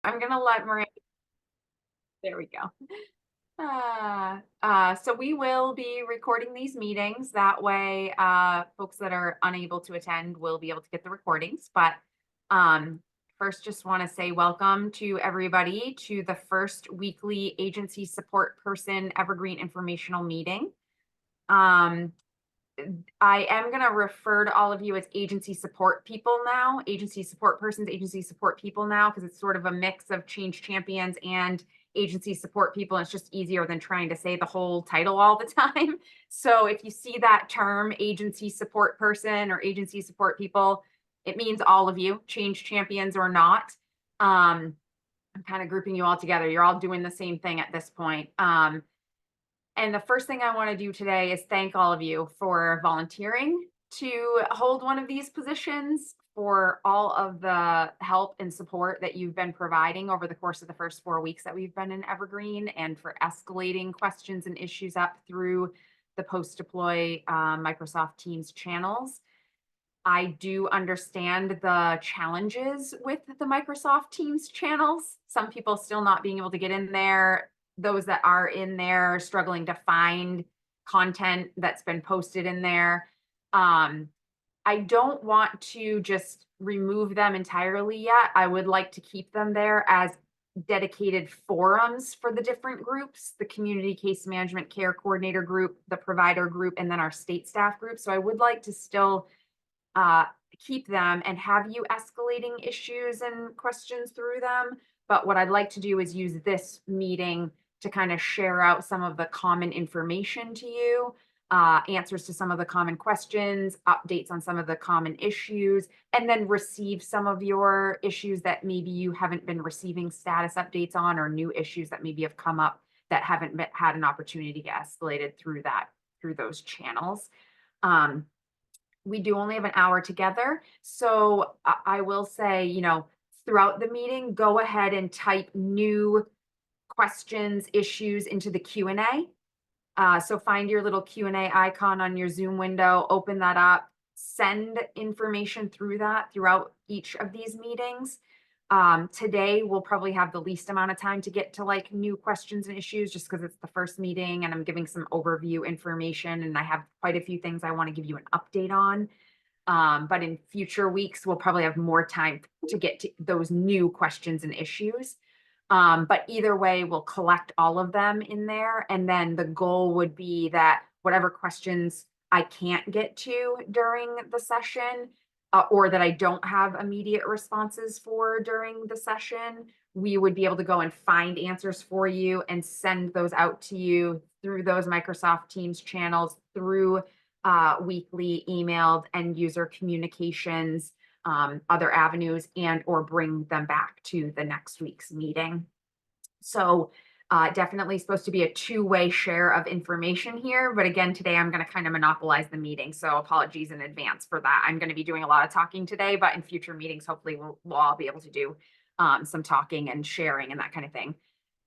I'm gonna let Miranda. There we go. So we will be recording these meetings. That way, folks that are unable to attend will be able to get the recordings. But um, first, just want to say welcome to everybody to the first weekly agency support person Evergreen informational meeting. Um, I am going to refer to all of you as agency support people now, agency support persons, agency support people now, because it's sort of a mix of change champions and agency support people. And it's just easier than trying to say the whole title all the time. So if you see that term, agency support person or agency support people, it means all of you, change champions or not. I'm kind of grouping you all together. You're all doing the same thing at this point. And the first thing I want to do today is thank all of you for volunteering to hold one of these positions, for all of the help and support that you've been providing over the course of the first 4 weeks that we've been in Evergreen, and for escalating questions and issues up through the post-deploy Microsoft Teams channels. I do understand the challenges with the Microsoft Teams channels. Some people still not being able to get in there. Those that are in there struggling to find content that's been posted in there. I don't want to just remove them entirely yet. I would like to keep them there as dedicated forums for the different groups, the community case management care coordinator group, the provider group, and then our state staff group. So I would like to still uh, keep them and have you escalating issues and questions through them. But what I'd like to do is use this meeting to kind of share out some of the common information to you, answers to some of the common questions, updates on some of the common issues, and then receive some of your issues that maybe you haven't been receiving status updates on, or new issues that maybe have come up that haven't had an opportunity to get escalated through those channels. Um, we do only have an hour together. So I will say, throughout the meeting, go ahead and type new questions, issues into the Q&A. So find your little Q&A icon on your Zoom window, open that up, send information through that throughout each of these meetings. Today we'll probably have the least amount of time to get to like new questions and issues, just because it's the first meeting and I'm giving some overview information, and I have quite a few things I want to give you an update on. But in future weeks, we'll probably have more time to get to those new questions and issues. But either way, we'll collect all of them in there. And then the goal would be that whatever questions I can't get to during the session, or that I don't have immediate responses for during the session, we would be able to go and find answers for you and send those out to you through those Microsoft Teams channels, through weekly emailed end user communications, other avenues, and or bring them back to the next week's meeting. So definitely supposed to be a two-way share of information here. But again, today I'm going to kind of monopolize the meeting. So apologies in advance for that. I'm going to be doing a lot of talking today, but in future meetings, hopefully we'll all be able to do some talking and sharing and that kind of thing.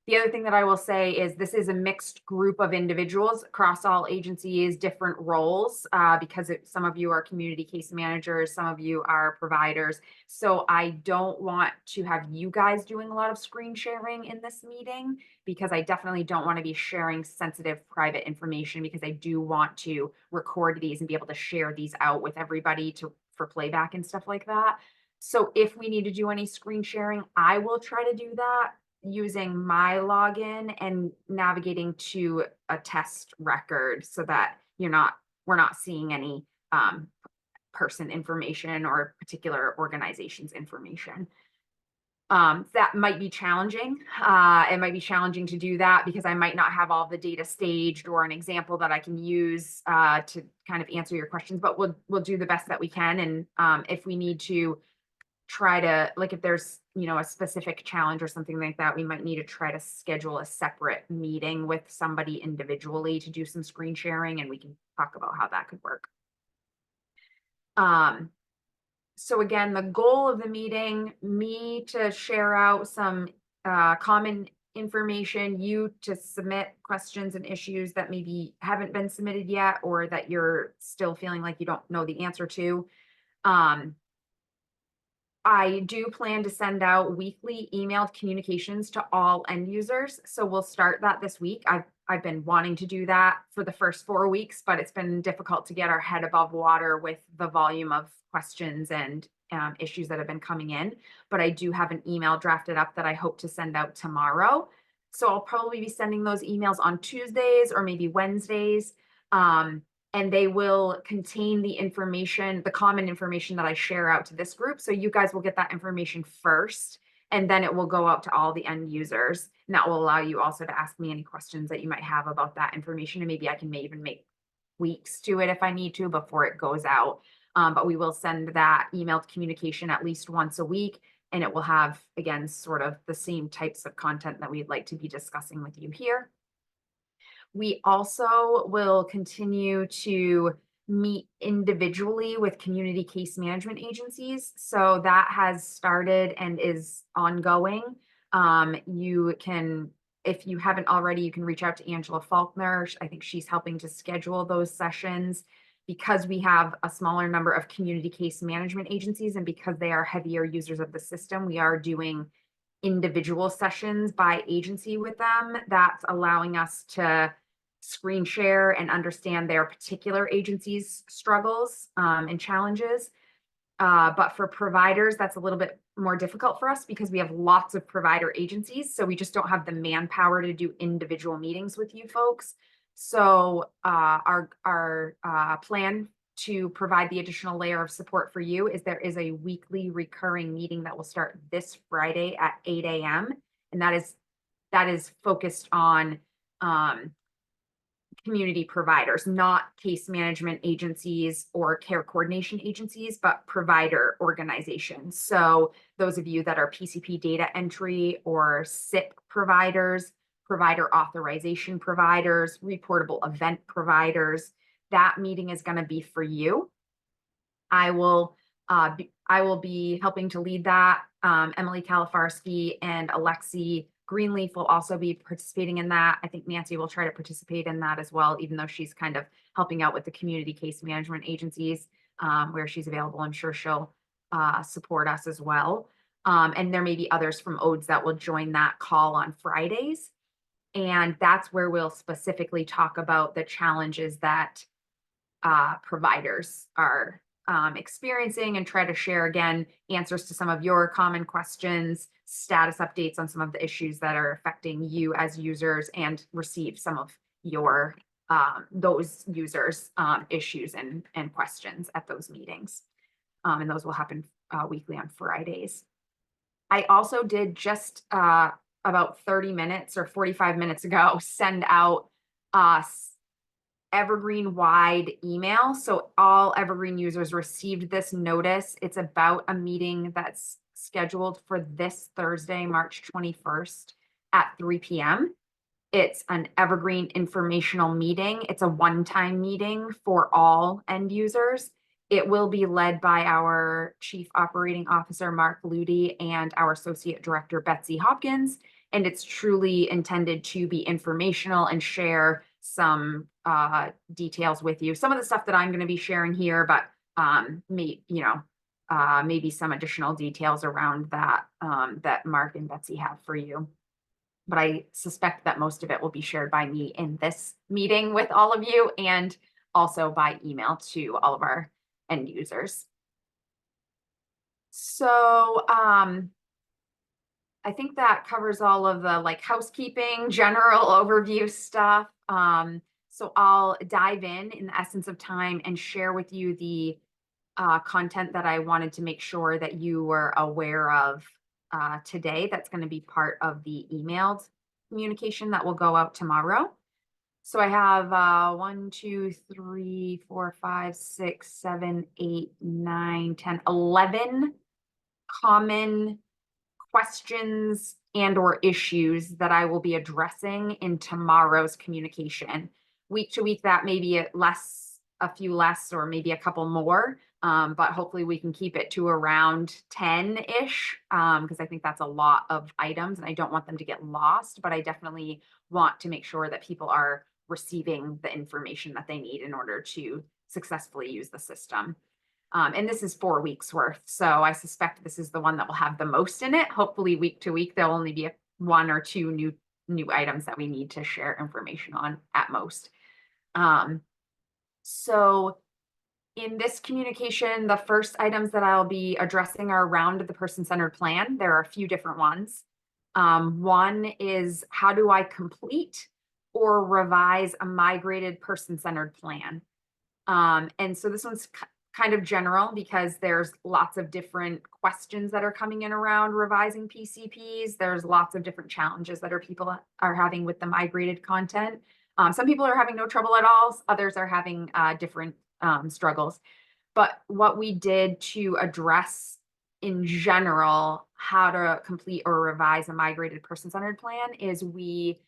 The other thing that I will say is this is a mixed group of individuals across all agencies, different roles, because some of you are community case managers, some of you are providers. So I don't want to have you guys doing a lot of screen sharing in this meeting, because I definitely don't want to be sharing sensitive private information, because I do want to record these and be able to share these out with everybody for playback and stuff like that. So if we need to do any screen sharing, I will try to do that using my login and navigating to a test record, so that we're not seeing any person information or particular organization's information. That might be challenging. It might be challenging to do that because I might not have all the data staged or an example that I can use to kind of answer your questions, but we'll do the best that we can. And if we need to try to, like, if there's a specific challenge or something like that, we might need to try to schedule a separate meeting with somebody individually to do some screen sharing, and we can talk about how that could work. So again, the goal of the meeting, me to share out some common information, you to submit questions and issues that maybe haven't been submitted yet, or that you're still feeling like you don't know the answer to. I do plan to send out weekly emailed communications to all end users. So we'll start that this week. I've been wanting to do that for the first 4 weeks, but it's been difficult to get our head above water with the volume of questions and issues that have been coming in. But I do have an email drafted up that I hope to send out tomorrow. So I'll probably be sending those emails on Tuesdays or maybe Wednesdays. And they will contain the information, the common information that I share out to this group. So you guys will get that information first, and then it will go out to all the end users. And that will allow you also to ask me any questions that you might have about that information. And maybe I can even make tweaks to it if I need to before it goes out. But we will send that emailed communication at least once a week. And it will have, again, sort of the same types of content that we'd like to be discussing with you here. We also will continue to meet individually with community case management agencies. So that has started and is ongoing. You can, if you haven't already, you can reach out to Angela Faulkner. I think she's helping to schedule those sessions. Because we have a smaller number of community case management agencies and because they are heavier users of the system, we are doing individual sessions by agency with them. That's allowing us to screen share and understand their particular agency's struggles and challenges. But for providers, that's a little bit more difficult for us because we have lots of provider agencies. So we just don't have the manpower to do individual meetings with you folks. So our plan to provide the additional layer of support for you is there is a weekly recurring meeting that will start this Friday at 8 a.m. And that is focused on community providers, not case management agencies or care coordination agencies, but provider organizations. So those of you that are PCP data entry or SIP providers, provider authorization providers, reportable event providers, that meeting is going to be for you. I will be helping to lead that. Emily Kalifarsky and Alexi Greenleaf will also be participating in that. I think Nancy will try to participate in that as well, even though she's kind of helping out with the community case management agencies where she's available. I'm sure she'll support us as well. And there may be others from ODES that will join that call on Fridays. And that's where we'll specifically talk about the challenges that providers are experiencing and try to share, again, answers to some of your common questions, status updates on some of the issues that are affecting you as users, and receive some of your those users' issues and questions at those meetings. And those will happen weekly on Fridays. I also did just about 30 minutes or 45 minutes ago send out Evergreen wide email. So all Evergreen users received this notice. It's about a meeting that's scheduled for this Thursday, March 21st at 3 p.m. It's an Evergreen informational meeting. It's a one-time meeting for all end users. It will be led by our Chief Operating Officer, Mark Ludi, and our Associate Director, Betsy Hopkins. And it's truly intended to be informational and share some details with you. Some of the stuff that I'm going to be sharing here, but maybe some additional details around that that Mark and Betsy have for you. But I suspect that most of it will be shared by me in this meeting with all of you and also by email to all of our end users. So I think that covers all of the housekeeping, general overview stuff. So I'll dive in the essence of time and share with you the content that I wanted to make sure that you were aware of today. That's going to be part of the emailed communication that will go out tomorrow. So I have 1, 2, 3, 4, 5, 6, 7, 8, 9, 10, 11 common questions and or issues that I will be addressing in tomorrow's communication. Week to week, that may be a few less, or maybe a couple more. But hopefully we can keep it to around 10-ish, because I think that's a lot of items and I don't want them to get lost, but I definitely want to make sure that people are receiving the information that they need in order to successfully use the system. And this is 4 weeks worth. So I suspect this is the one that will have the most in it. Hopefully week to week, there'll only be one or two new items that we need to share information on at most. So in this communication, the first items that I'll be addressing are around the person-centered plan. There are a few different ones. One is, how do I complete or revise a migrated person-centered plan? And so this one's kind of general because there's lots of different questions that are coming in around revising PCPs. There's lots of different challenges that people are having with the migrated content. Some people are having no trouble at all. Others are having different struggles. But what we did to address in general how to complete or revise a migrated person-centered plan is Nancy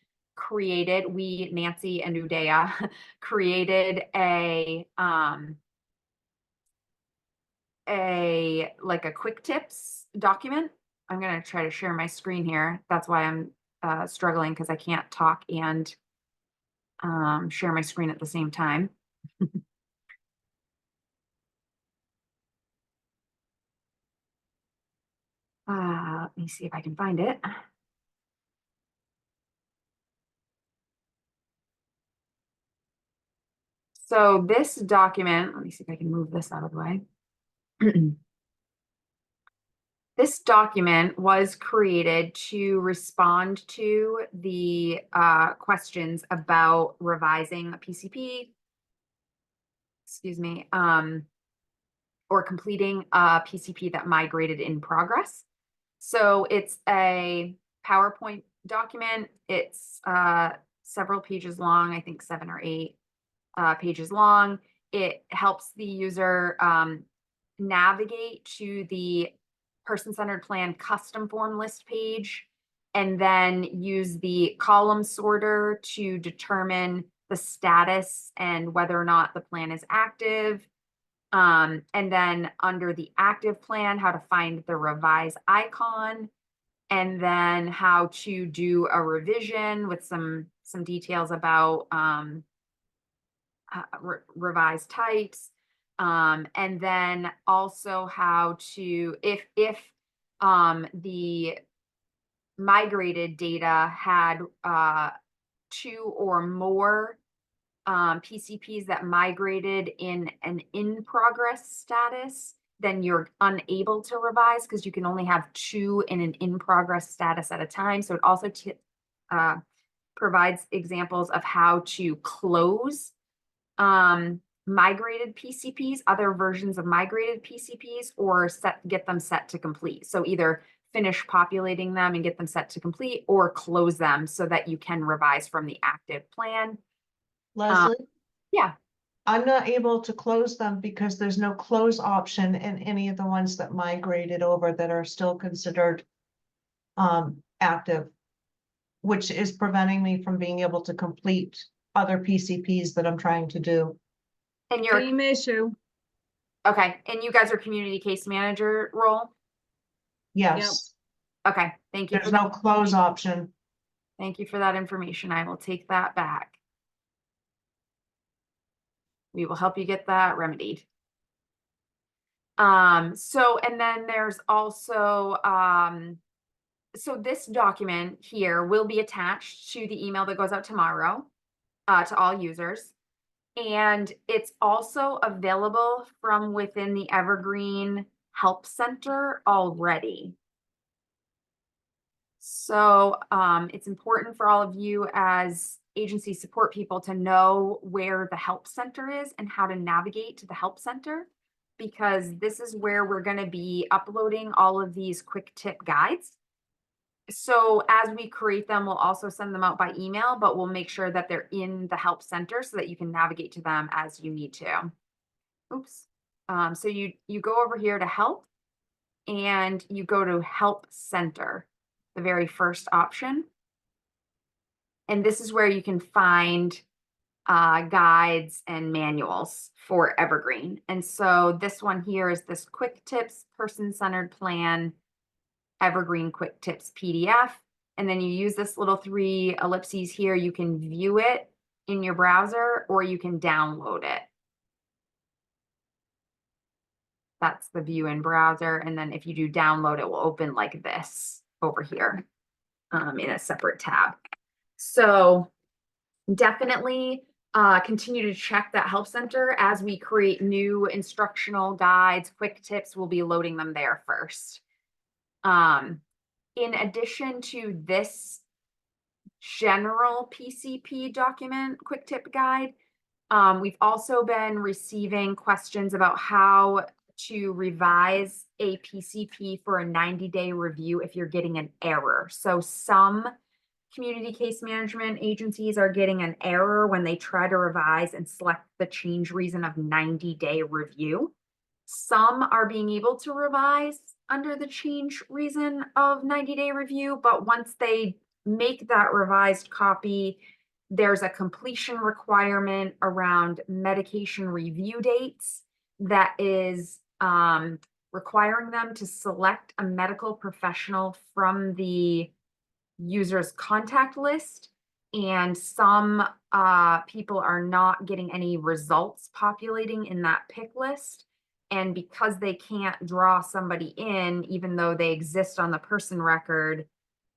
and Udaya, created a quick tips document. I'm going to try to share my screen here. That's why I'm struggling, because I can't talk and share my screen at the same time. Let me see if I can find it. So this document, let me see if I can move this out of the way. This document was created to respond to the questions about revising a PCP, or completing a PCP that migrated in progress. So it's a PowerPoint document. It's several pages long, I think 7 or 8 pages long. It helps the user navigate to the person-centered plan custom form list page, and then use the column sorter to determine the status and whether or not the plan is active. And then under the active plan, how to find the revise icon, and then how to do a revision with some details about revise types. And then also how to, if the migrated data had 2 or more PCPs that migrated in an in-progress status, then you're unable to revise because you can only have 2 in an in-progress status at a time. So it also provides examples of how to close migrated PCPs, other versions of migrated PCPs, or get them set to complete. So either finish populating them and get them set to complete, or close them so that you can revise from the active plan. Leslie, Yeah. I'm not able to close them because there's no close option in any of the ones that migrated over that are still considered active, which is preventing me from being able to complete other PCPs that I'm trying to do. And you're Same issue. okay. And you guys are community case manager role? Yes, Okay. Thank you. there's no close option. Thank you for that information. I will take that back. We will help you get that remedied. So, and then there's also, so this document here will be attached to the email that goes out tomorrow, to all users. And it's also available from within the Evergreen Help Center already. So it's important for all of you as agency support people to know where the Help Center is and how to navigate to the Help Center, because this is where we're going to be uploading all of these quick tip guides. So as we create them, we'll also send them out by email, but we'll make sure that they're in the Help Center so that you can navigate to them as you need to. Oops. So you go over here to Help, and you go to Help Center, the very first option. And this is where you can find guides and manuals for Evergreen. And so this one here is this Quick Tips Person-Centered Plan Evergreen Quick Tips PDF. And then you use this little 3 ellipses here. You can view it in your browser, or you can download it. That's the view in browser. And then if you do download, it will open like this over here in a separate tab. So definitely continue to check that help center as we create new instructional guides, quick tips. We'll be loading them there first. In addition to this general PCP document quick tip guide, we've also been receiving questions about how to revise a PCP for a 90-day review if you're getting an error. So some community case management agencies are getting an error when they try to revise and select the change reason of 90-day review. Some are being able to revise under the change reason of 90-day review, but once they make that revised copy, there's a completion requirement around medication review dates that is requiring them to select a medical professional from the user's contact list. And some people are not getting any results populating in that pick list. And because they can't draw somebody in, even though they exist on the person record,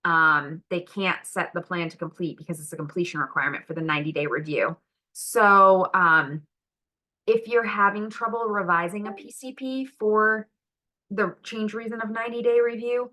they can't set the plan to complete because it's a completion requirement for the 90-day review. So if you're having trouble revising a PCP for the change reason of 90-day review,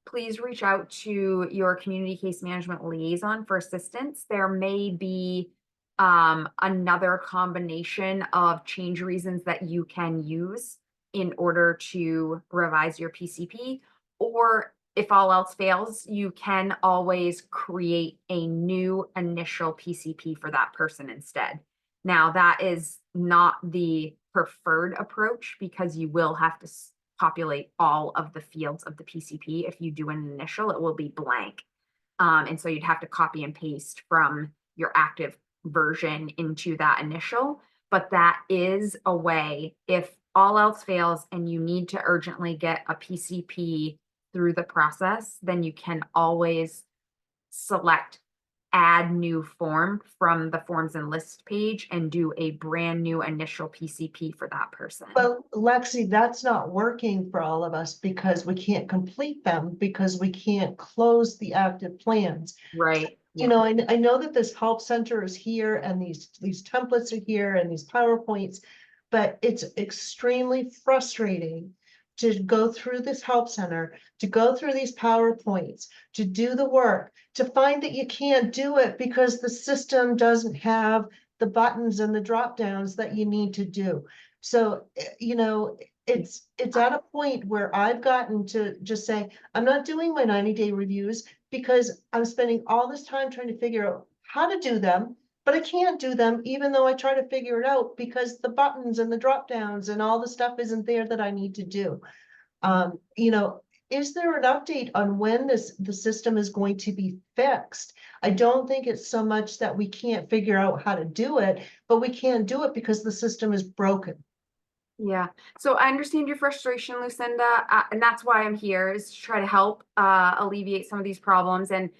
please reach out to your community case management liaison for assistance. There may be another combination of change reasons that you can use in order to revise your PCP, or if all else fails, you can always create a new initial PCP for that person instead. Now, that is not the preferred approach because you will have to populate all of the fields of the PCP. If you do an initial, it will be blank. And so you'd have to copy and paste from your active version into that initial. But that is a way, if all else fails and you need to urgently get a PCP through the process, then you can always select add new form from the forms and list page and do a brand new initial PCP for that person. Well, Lexi, that's not working for all of us because we can't complete them because we can't close the active plans. Right. You know, I know that this help center is here and these templates are here and these PowerPoints, but it's extremely frustrating to go through this help center, to go through these PowerPoints, to do the work, to find that you can't do it because the system doesn't have the buttons and the drop downs that you need to do. So, you know, it's at a point where I've gotten to just say, I'm not doing my 90-day reviews because I'm spending all this time trying to figure out how to do them, but I can't do them even though I try to figure it out because the buttons and the drop downs and all the stuff isn't there that I need to do. You know, is there an update on when the system is going to be fixed? I don't think it's so much that we can't figure out how to do it, but we can't do it because the system is broken. Yeah. So I understand your frustration, Lucinda, and that's why I'm here, is to try to help alleviate some of these problems. And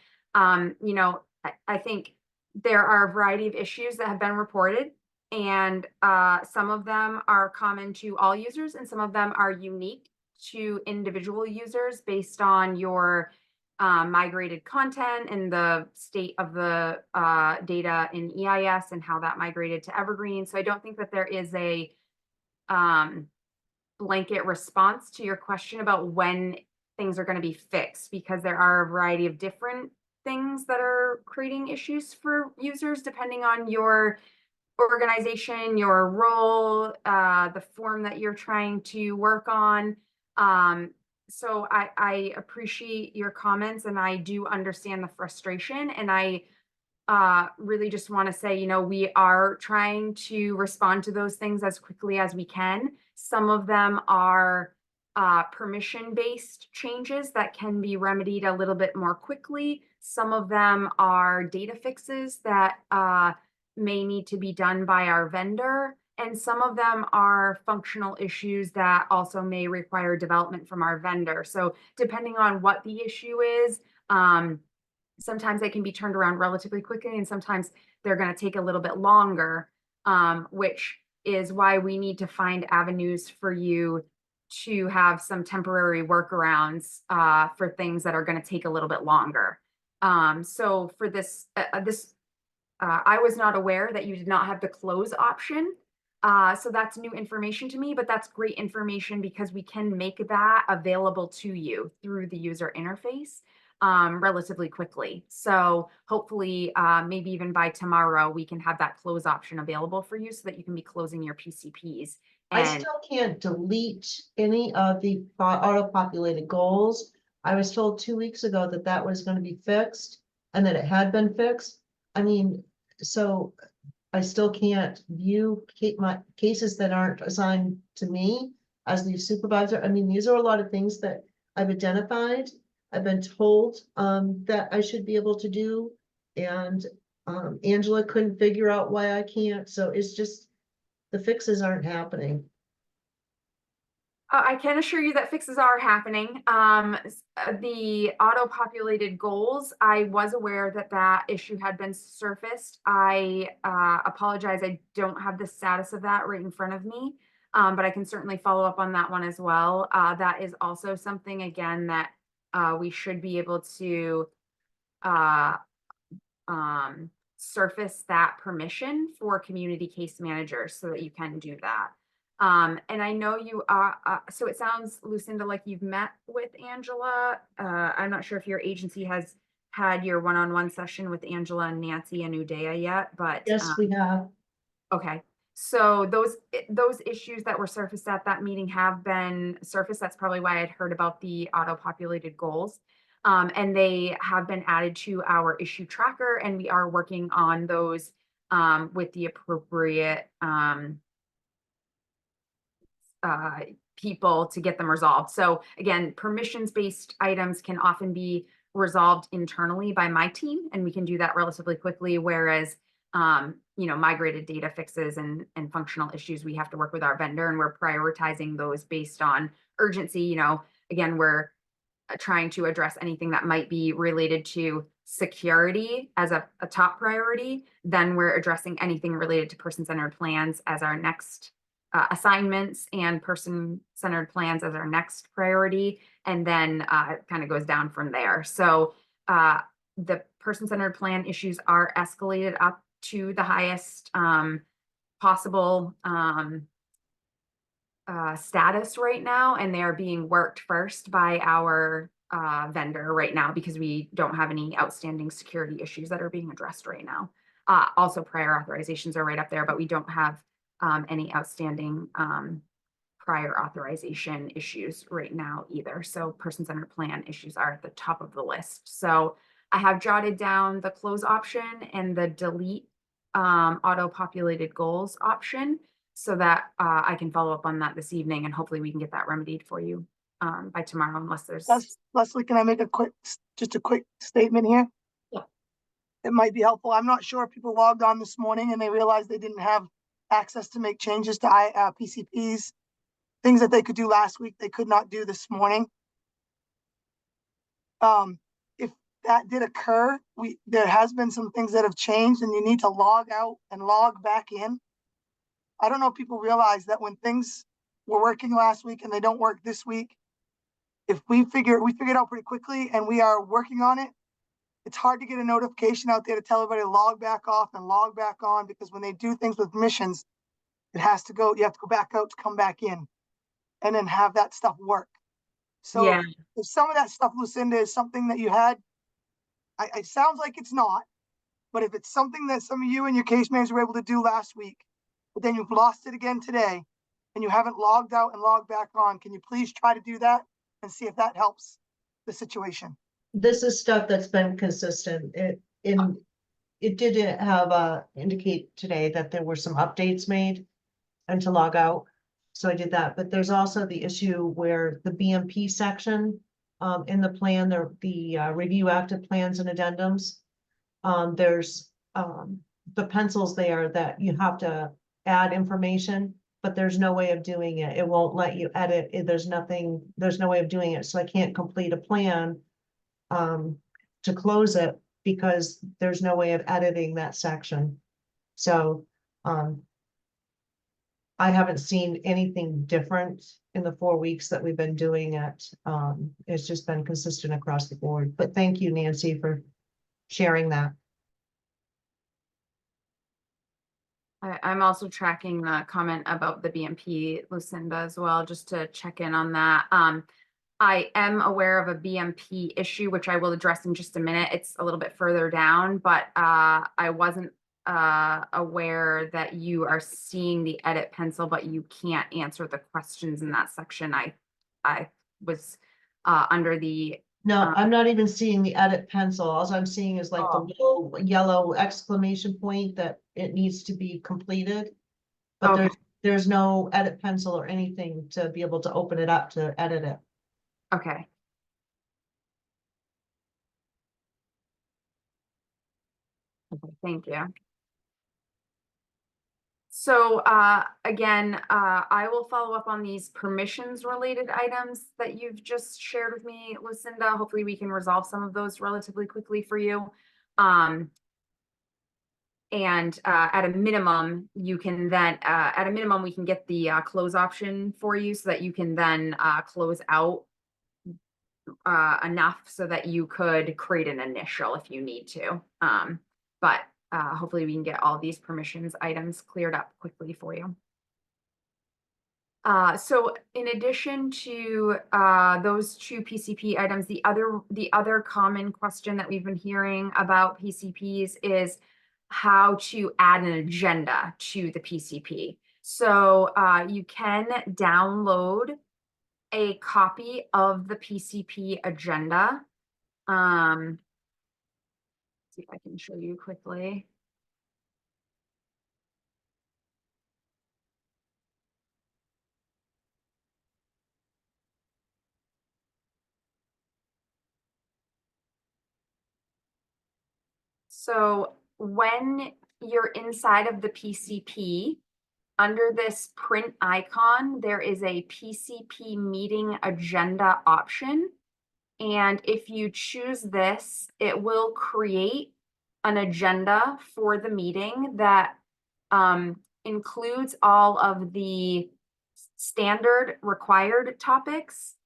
you know, I think there are a variety of issues that have been reported, and some of them are common to all users, and some of them are unique to individual users based on your migrated content and the state of the data in EIS and how that migrated to Evergreen. So I don't think that there is a blanket response to your question about when things are going to be fixed, because there are a variety of different things that are creating issues for users depending on your organization, your role, the form that you're trying to work on. So I appreciate your comments and I do understand the frustration, and I really just want to say, you know, we are trying to respond to those things as quickly as we can. Some of them are permission-based changes that can be remedied a little bit more quickly. Some of them are data fixes that may need to be done by our vendor. And some of them are functional issues that also may require development from our vendor. So depending on what the issue is, sometimes they can be turned around relatively quickly, and sometimes they're going to take a little bit longer, which is why we need to find avenues for you to have some temporary workarounds for things that are going to take a little bit longer. So for this, I was not aware that you did not have the close option. So that's new information to me, but that's great information because we can make that available to you through the user interface relatively quickly. So hopefully, maybe even by tomorrow, we can have that close option available for you so that you can be closing your PCPs. I And still can't delete any of the auto-populated goals. I was told 2 weeks ago that that was gonna be fixed and that it had been fixed. I mean, so I still can't view my cases that aren't assigned to me as the supervisor. I mean, these are a lot of things that I've identified. I've been told that I should be able to do. And Angela couldn't figure out why I can't. So it's just, the fixes aren't happening. I can assure you that fixes are happening. The auto-populated goals, I was aware that that issue had been surfaced. I apologize, I don't have the status of that right in front of me, but I can certainly follow up on that one as well. That is also something, again, that we should be able to uh, surface that permission for community case managers so that you can do that. And I know you are, so it sounds, Lucinda, like you've met with Angela. I'm not sure if your agency has had your one-on-one session with Angela and Nancy and Udaya yet, but Yes, we have. okay. So those issues that were surfaced at that meeting have been surfaced. That's probably why I'd heard about the auto-populated goals. And they have been added to our issue tracker, and we are working on those with the appropriate people to get them resolved. So again, permissions-based items can often be resolved internally by my team, and we can do that relatively quickly. Whereas, migrated data fixes and functional issues, we have to work with our vendor, and we're prioritizing those based on urgency. Again, we're trying to address anything that might be related to security as a top priority. Then we're addressing anything related to person-centered plans as our next assignments, and person-centered plans as our next priority. And then it kind of goes down from there. So the person-centered plan issues are escalated up to the highest possible status right now, and they are being worked first by our vendor right now because we don't have any outstanding security issues that are being addressed right now. Also, prior authorizations are right up there, but we don't have any outstanding prior authorization issues right now either. So person-centered plan issues are at the top of the list. So I have jotted down the close option and the delete auto-populated goals option so that I can follow up on that this evening, and hopefully we can get that remedied for you by tomorrow, unless there's. Leslie, can I make just a quick statement here? Yeah. It might be helpful. I'm not sure if people logged on this morning and they realized they didn't have access to make changes to PCPs, things that they could do last week, they could not do this morning. If that did occur, there has been some things that have changed, and you need to log out and log back in. I don't know if people realize that when things were working last week and they don't work this week, if we figured out pretty quickly and we are working on it, it's hard to get a notification out there to tell everybody to log back off and log back on, because when they do things with missions, you have to go back out to come back in and then have that stuff work. So Yeah. if some of that stuff, Lucinda, is something that you had, it sounds like it's not, but if it's something that some of you and your case managers were able to do last week, but then you've lost it again today and you haven't logged out and logged back on, can you please try to do that and see if that helps the situation? This is stuff that's been consistent. It did have indicate today that there were some updates made and to log out. So I did that, but there's also the issue where the BMP section in the plan, the review active plans and addendums. There's the pencils there that you have to add information, but there's no way of doing it. It won't let you edit. There's no way of doing it. So I can't complete a plan to close it because there's no way of editing that section. So I haven't seen anything different in the 4 weeks that we've been doing it. It's just been consistent across the board. But thank you, Nancy, for sharing that. I'm also tracking the comment about the BMP, Lucinda, as well, just to check in on that. I am aware of a BMP issue, which I will address in just a minute. It's a little bit further down, but I wasn't aware that you are seeing the edit pencil, but you can't answer the questions in that section. I was under the No, I'm not even seeing the edit pencil. All I'm seeing is like the Oh. little yellow exclamation point that it needs to be completed. But Okay. there's no edit pencil or anything to be able to open it up to edit it. Okay. Okay, thank you. So again, I will follow up on these permissions related items that you've just shared with me, Lucinda. Hopefully we can resolve some of those relatively quickly for you. And at a minimum, you can then, at a minimum, we can get the close option for you so that you can then close out enough so that you could create an initial if you need to. But hopefully we can get all these permissions items cleared up quickly for you. So in addition to those two PCP items, the other common question that we've been hearing about PCPs is how to add an agenda to the PCP. So you can download a copy of the PCP agenda. See if I can show you quickly. So when you're inside of the PCP, under this print icon, there is a PCP meeting agenda option. And if you choose this, it will create an agenda for the meeting that includes all of the standard required topics,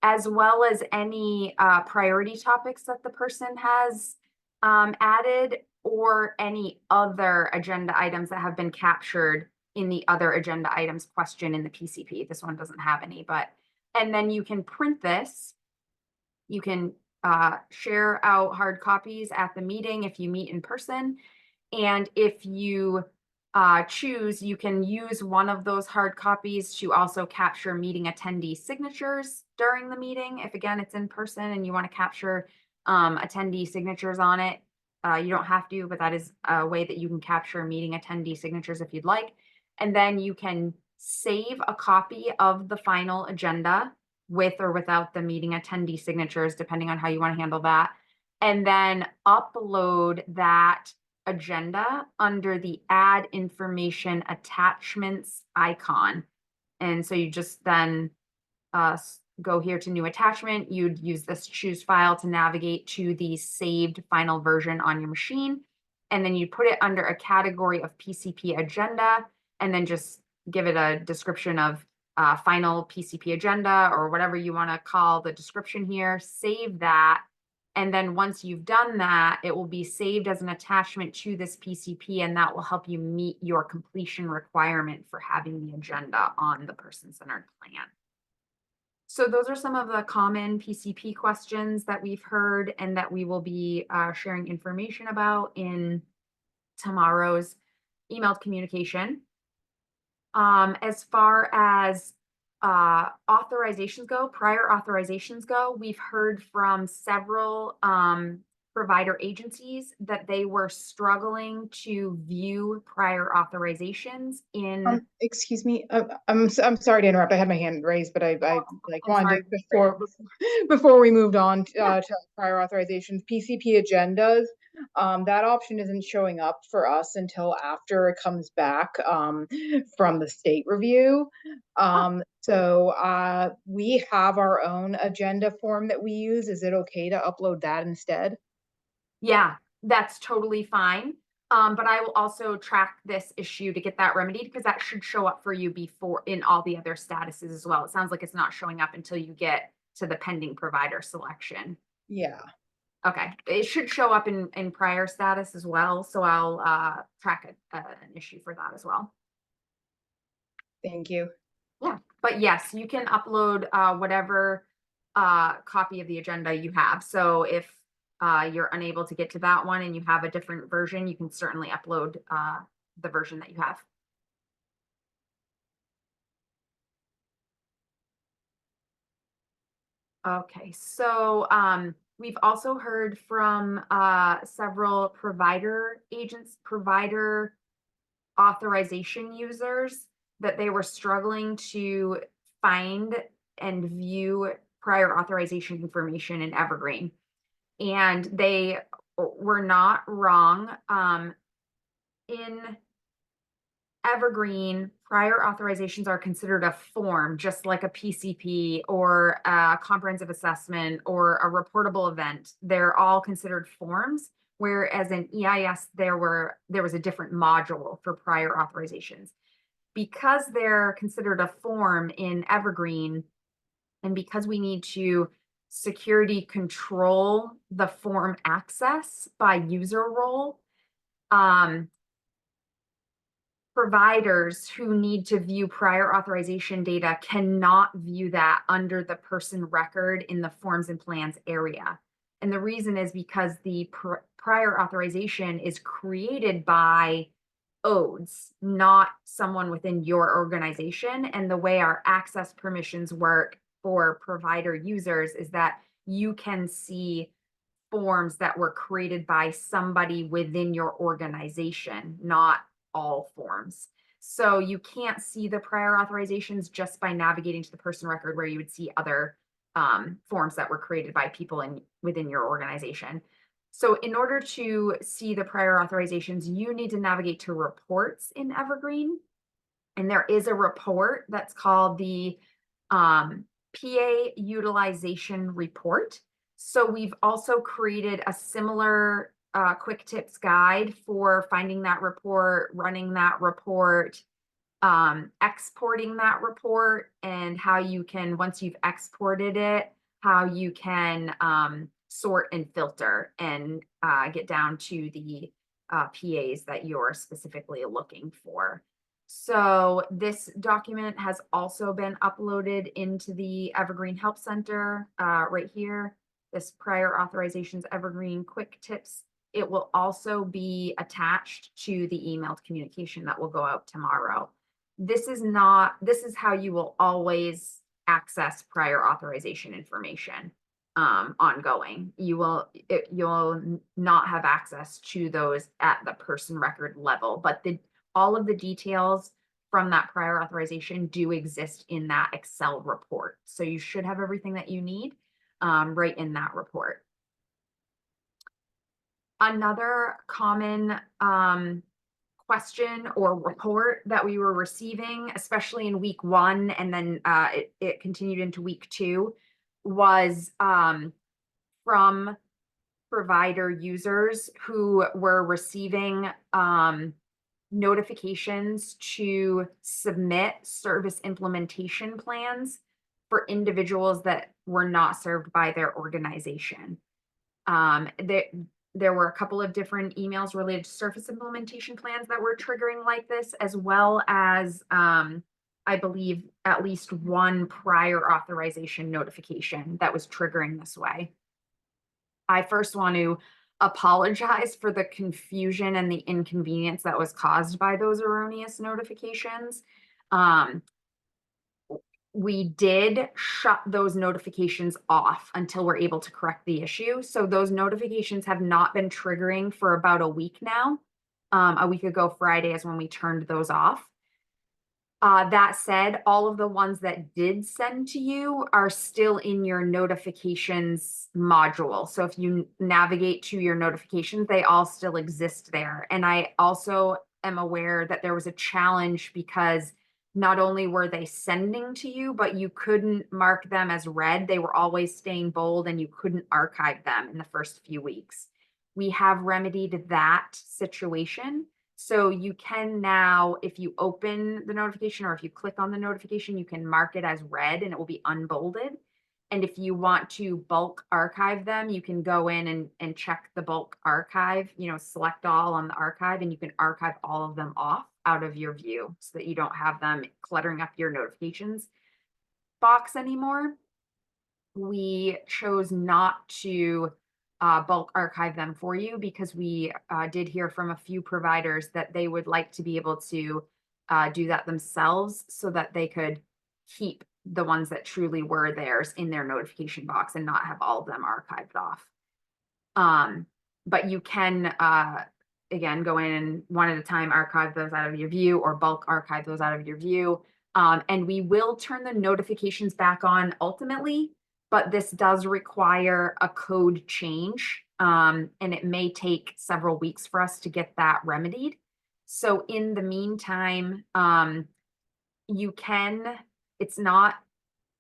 as well as any priority topics that the person has added, or any other agenda items that have been captured in the other agenda items question in the PCP. This one doesn't have any, but, and then you can print this. You can share out hard copies at the meeting if you meet in person. And if you choose, you can use one of those hard copies to also capture meeting attendee signatures during the meeting. If again, it's in person and you want to capture attendee signatures on it, you don't have to, but that is a way that you can capture meeting attendee signatures if you'd like. And then you can save a copy of the final agenda with or without the meeting attendee signatures, depending on how you want to handle that. And then upload that agenda under the add information attachments icon. And so you just then go here to new attachment. You'd use this choose file to navigate to the saved final version on your machine. And then you put it under a category of PCP agenda, and then just give it a description of final PCP agenda or whatever you want to call the description here. Save that. And then once you've done that, it will be saved as an attachment to this PCP, and that will help you meet your completion requirement for having the agenda on the person-centered plan. So those are some of the common PCP questions that we've heard and that we will be sharing information about in tomorrow's emailed communication. As far as authorizations go, prior authorizations go, we've heard from several provider agencies that they were struggling to view prior authorizations in. Excuse me, I'm sorry to interrupt. I had my hand raised, but I like wanted to before we moved on to prior authorizations, PCP agendas. That option isn't showing up for us until after it comes back from the state review. So we have our own agenda form that we use. Is it okay to upload that instead? Yeah, that's totally fine. But I will also track this issue to get that remedied, because that should show up for you before in all the other statuses as well. It sounds like it's not showing up until you get to the pending provider selection. Yeah, Okay, it should show up in prior status as well, so I'll track an issue for that as well. thank you. Yeah, but yes, you can upload whatever copy of the agenda you have. So if you're unable to get to that one and you have a different version, you can certainly upload the version that you have. Okay, so we've also heard from several provider authorization users that they were struggling to find and view prior authorization information in Evergreen. And they were not wrong. In Evergreen, prior authorizations are considered a form, just like a PCP or a comprehensive assessment or a reportable event. They're all considered forms, whereas in EIS, there was a different module for prior authorizations. Because they're considered a form in Evergreen, and because we need to security control the form access by user role, providers who need to view prior authorization data cannot view that under the person record in the forms and plans area. And the reason is because the prior authorization is created by ODES, not someone within your organization. And the way our access permissions work for provider users is that you can see forms that were created by somebody within your organization, not all forms. So you can't see the prior authorizations just by navigating to the person record, where you would see other forms that were created by people within your organization. So in order to see the prior authorizations, you need to navigate to reports in Evergreen. And there is a report that's called the PA utilization report. So we've also created a similar quick tips guide for finding that report, running that report, exporting that report, and how you can, once you've exported it, how you can sort and filter and get down to the PAs that you're specifically looking for. So this document has also been uploaded into the Evergreen Help Center right here. This prior authorizations Evergreen quick tips. It will also be attached to the emailed communication that will go out tomorrow. This is how you will always access prior authorization information ongoing. You'll not have access to those at the person record level, but all of the details from that prior authorization do exist in that Excel report. So you should have everything that you need right in that report. Another common question or report that we were receiving, especially in week 1, and then it continued into week 2, was from provider users who were receiving notifications to submit service implementation plans for individuals that were not served by their organization. There were a couple of different emails related to service implementation plans that were triggering like this, as well as I believe at least one prior authorization notification that was triggering this way. I first want to apologize for the confusion and the inconvenience that was caused by those erroneous notifications. We did shut those notifications off until we're able to correct the issue. So those notifications have not been triggering for about a week now. A week ago Friday is when we turned those off. That said, all of the ones that did send to you are still in your notifications module. So if you navigate to your notifications, they all still exist there. And I also am aware that there was a challenge because not only were they sending to you, but you couldn't mark them as read. They were always staying bold and you couldn't archive them in the first few weeks. we have remedied that situation. So you can now, if you open the notification or if you click on the notification, you can mark it as read and it will be unbolded. And if you want to bulk archive them, you can go in and check the bulk archive, select all on the archive, and you can archive all of them off out of your view so that you don't have them cluttering up your notifications box anymore. We chose not to bulk archive them for you because we did hear from a few providers that they would like to be able to do that themselves so that they could keep the ones that truly were theirs in their notification box and not have all of them archived off. But you can, again, go in and one at a time archive those out of your view or bulk archive those out of your view. And we will turn the notifications back on ultimately, but this does require a code change. And it may take several weeks for us to get that remedied. So in the meantime, you can, it's not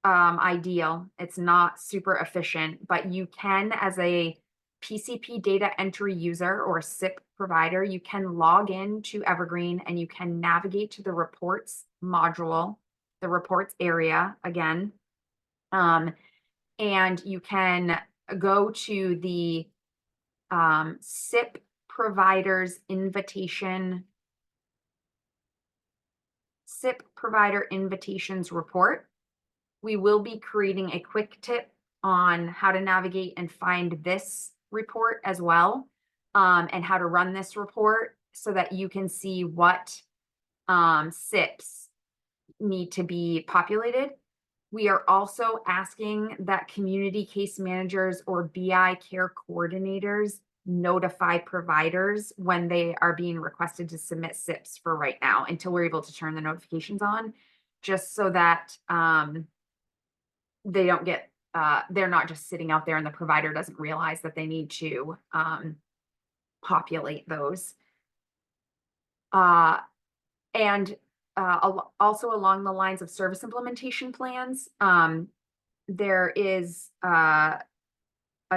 ideal, it's not super efficient, but you can, as a PCP data entry user or SIP provider, you can log in to Evergreen and you can navigate to the reports module, the reports area again. And you can go to the SIP providers invitation, SIP provider invitations report. We will be creating a quick tip on how to navigate and find this report as well, and how to run this report so that you can see what SIPs need to be populated. We are also asking that community case managers or BI care coordinators notify providers when they are being requested to submit SIPs for right now until we're able to turn the notifications on, just so that they don't get, they're not just sitting out there and the provider doesn't realize that they need to populate those. And also along the lines of service implementation plans, there is a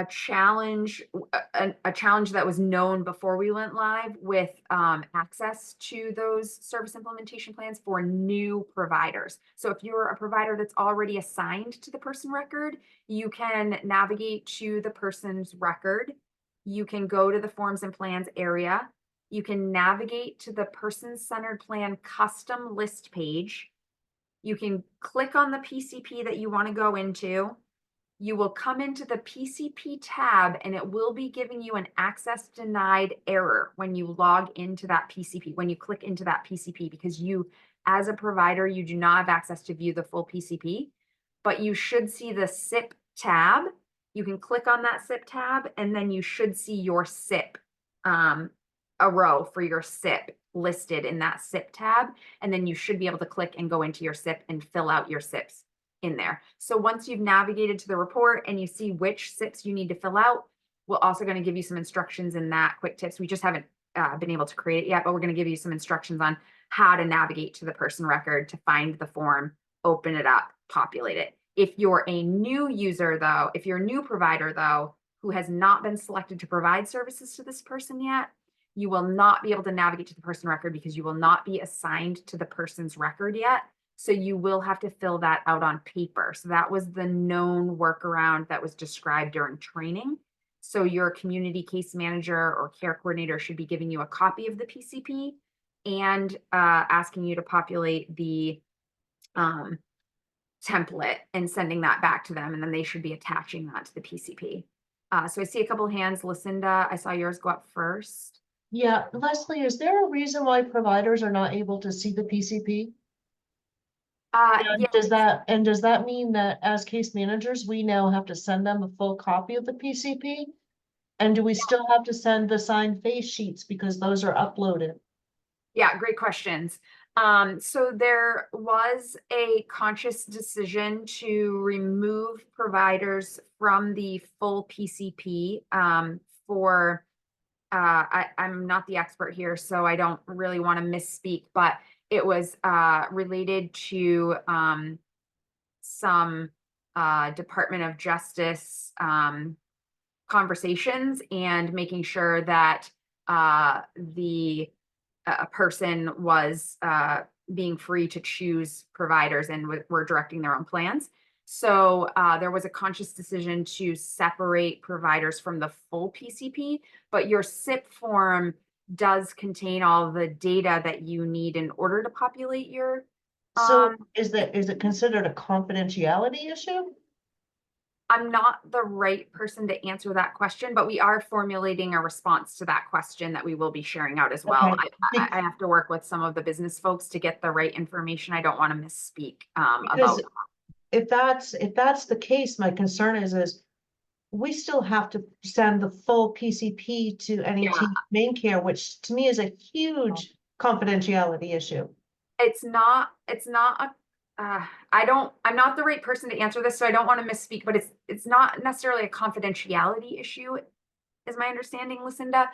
challenge that was known before we went live with access to those service implementation plans for new providers. So if you're a provider that's already assigned to the person record, you can navigate to the person's record. You can go to the forms and plans area. You can navigate to the person-centered plan custom list page. You can click on the PCP that you want to go into. You will come into the PCP tab and it will be giving you an access denied error when you log into that PCP, when you click into that PCP, because you, as a provider, you do not have access to view the full PCP, but you should see the SIP tab. You can click on that SIP tab and then you should see your SIP, a row for your SIP listed in that SIP tab. And then you should be able to click and go into your SIP and fill out your SIPs in there. So once you've navigated to the report and you see which SIPs you need to fill out, we're also going to give you some instructions in that quick tips. We just haven't been able to create it yet, but we're going to give you some instructions on how to navigate to the person record to find the form, open it up, populate it. If you're a new user though, if you're a new provider though, who has not been selected to provide services to this person yet, you will not be able to navigate to the person record because you will not be assigned to the person's record yet. So you will have to fill that out on paper. So that was the known workaround that was described during training. So your community case manager or care coordinator should be giving you a copy of the PCP and asking you to populate the template and sending that back to them. And then they should be attaching that to the PCP. So I see a couple of hands. Lucinda, I saw yours go up first. Yeah, Leslie, is there a reason why providers are not able to see the PCP? Yeah. Does that mean that as case managers, we now have to send them a full copy of the PCP? And do we still have to send the signed face sheets because those are uploaded? Yeah, great questions. So there was a conscious decision to remove providers from the full PCP for I'm not the expert here, so I don't really want to misspeak, but it was related to some Department of Justice conversations and making sure that the person was being free to choose providers and were directing their own plans. So there was a conscious decision to separate providers from the full PCP, but your SIP form does contain all the data that you need in order to populate your. So is it considered a confidentiality issue? I'm not the right person to answer that question, but we are formulating a response to that question that we will be sharing out as well. Okay. I have to work with some of the business folks to get the right information. I don't want to misspeak Because about. if that's the case, my concern is we still have to send the full PCP to NET main care, which to me is a huge confidentiality issue. It's not a, I'm not the right person to answer this, so I don't want to misspeak, but it's not necessarily a confidentiality issue, is my understanding, Lucinda.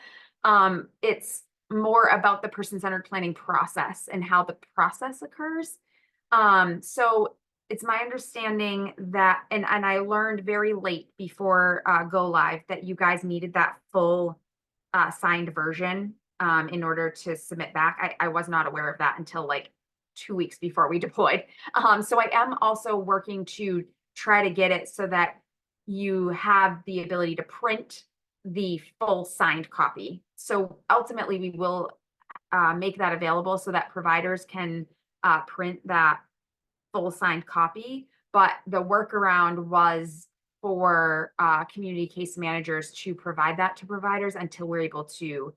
It's more about the person-centered planning process and how the process occurs. So it's my understanding that, and I learned very late before go live that you guys needed that full signed version in order to submit back. I was not aware of that until like 2 weeks before we deployed. So I am also working to try to get it so that you have the ability to print the full signed copy. So ultimately we will make that available so that providers can print that full signed copy. But the workaround was for community case managers to provide that to providers until we're able to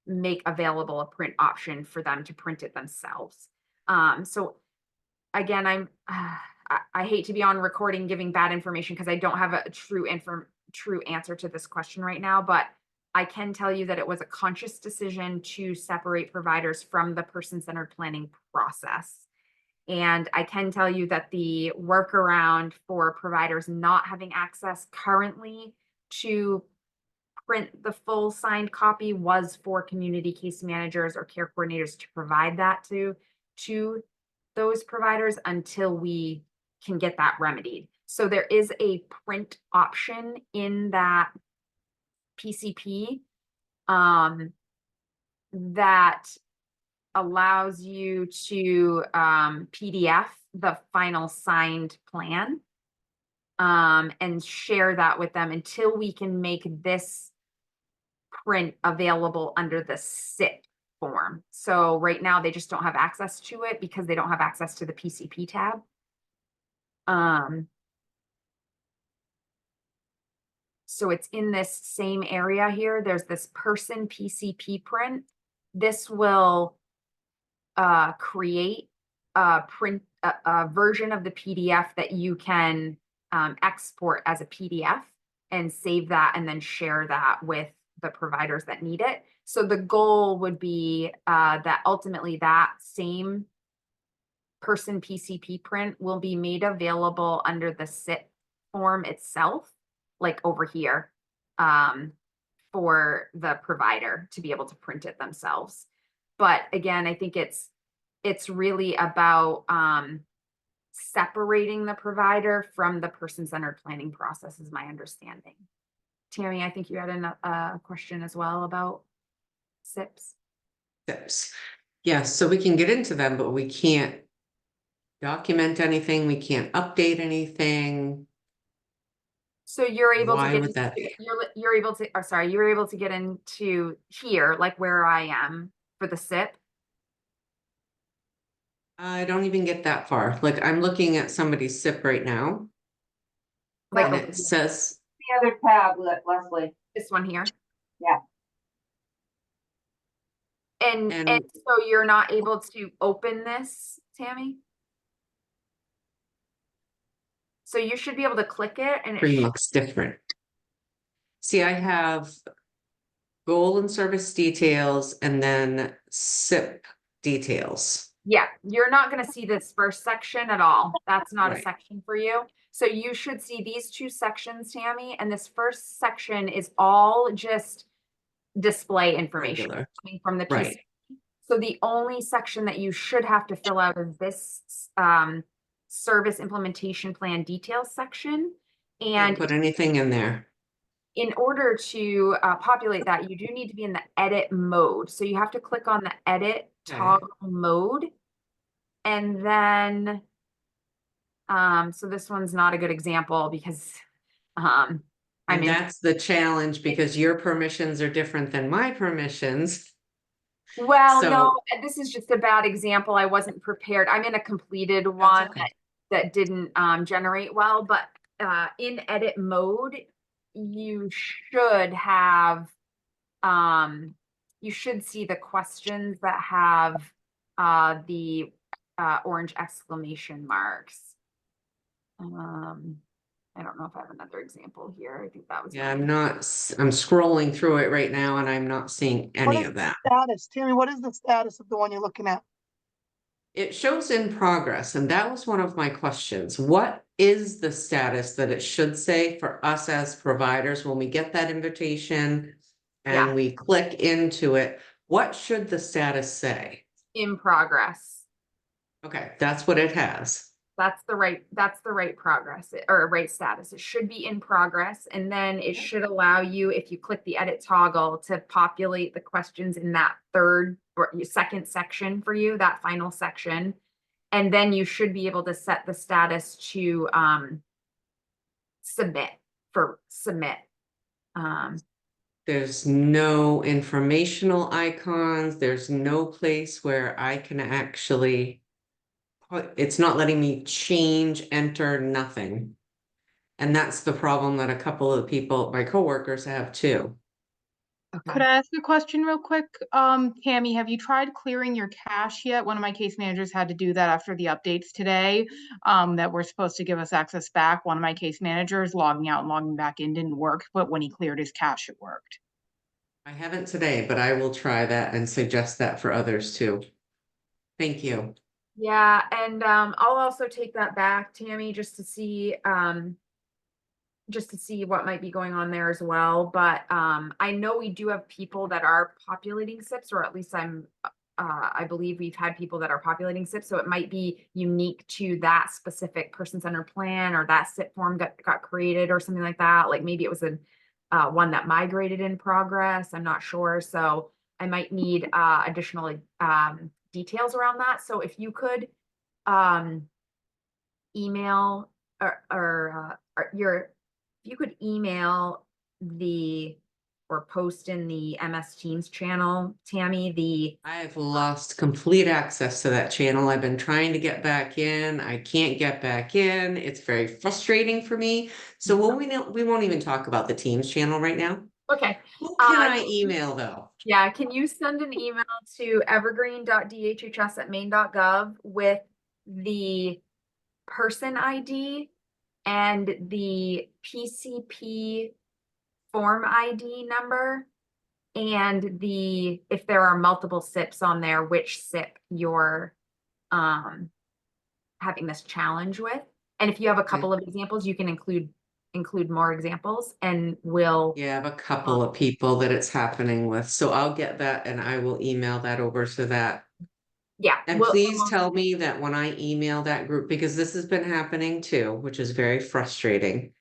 make available a print option for them to print it themselves. So again, I hate to be on recording giving bad information because I don't have a true answer to this question right now, but I can tell you that it was a conscious decision to separate providers from the person-centered planning process. And I can tell you that the workaround for providers not having access currently to print the full signed copy was for community case managers or care coordinators to provide that to those providers until we can get that remedied. So there is a print option in that PCP that allows you to PDF the final signed plan and share that with them until we can make this print available under the SIP form. So right now they just don't have access to it because they don't have access to the PCP tab. So it's in this same area here. There's this person PCP print. This will create a version of the PDF that you can export as a PDF and save that and then share that with the providers that need it. So the goal would be that ultimately that same person PCP print will be made available under the SIP form itself, like over here, for the provider to be able to print it themselves. But again, I think it's really about separating the provider from the person-centered planning process is my understanding. Tammy, I think you had a question as well about SIPs. SIPs. Yes, so we can get into them, but we can't document anything. We can't update anything. So you're able Why to get would that be? you're able to, or sorry, you're able to get into here, like where I am for the SIP. I don't even get that far. Like I'm looking at somebody's SIP right now. Like And it says The other tab, Leslie. this one here. Yeah. And so you're not able to open this, Tammy? So you should be able to click it and screen looks different. See, I have goal and service details and then SIP details. yeah, you're not going to see this first section at all. That's not a Right. section for you. So you should see these two sections, Tammy, and this first section is all just display information Regular. coming from the PC. Right. So the only section that you should have to fill out is this service implementation plan details section. Can't And put anything in there. in order to populate that, you do need to be in the edit mode. So you have to click on the edit Okay. toggle mode. And then, so this one's not a good example because, I'm And in, that's the challenge because your permissions are different than my permissions. well, So- no, this is just a bad example. I wasn't prepared. I'm in a completed one okay. that didn't generate well, but in edit mode, you should have, you should see the questions that have the orange exclamation marks. I don't know if I have another example here. I think that was. Yeah, one. I'm scrolling through it right now and I'm not seeing What any is of the that. status? Tammy, what is the status of the one you're looking at? It shows in progress, and that was one of my questions. What is the status that it should say for us as providers when we get that invitation and Yeah. we click into it? What should the status say? In progress. Okay, that's what it has. That's the right progress or right status. It should be in progress. And then it should allow you, if you click the edit toggle, to populate the questions in that third or second section for you, that final section. And then you should be able to set the status to submit. There's no informational icons. There's no place where I can actually it's not letting me change, enter, nothing. And that's the problem that a couple of people, my coworkers, have too. Could I ask a question real quick? Tammy, have you tried clearing your cache yet? One of my case managers had to do that after the updates today, that were supposed to give us access back. One of my case managers logging out and logging back in didn't work, but when he cleared his cache, it worked. I haven't today, but I will try that and suggest that for others too. Thank you. Yeah, and I'll also take that back, Tammy, just to see what might be going on there as well. But I know we do have people that are populating SIPs, or at least I believe we've had people that are populating SIPs. So it might be unique to that specific person-centered plan, or that SIP form got created or something like that. Like maybe it was a one that migrated in progress. I'm not sure. So I might need additional details around that. So if you could email or you could email or post in the MS Teams channel, Tammy, I've lost complete access to that channel. I've been trying to get back in. I can't get back in. It's very frustrating for me. So we won't even talk about the Teams channel right now. okay. Who can I email though? Yeah, can you send an email to evergreen.dhhs@maine.gov with the person ID and the PCP form ID number, and if there are multiple SIPs on there, which SIP you're having this challenge with. And if you have a couple of examples, you can include more examples, and we'll. Yeah, I have a couple of people that it's happening with. So I'll get that and I will email that over to that. Yeah. And please tell me that when I email that group, because this has been happening too, which is very frustrating.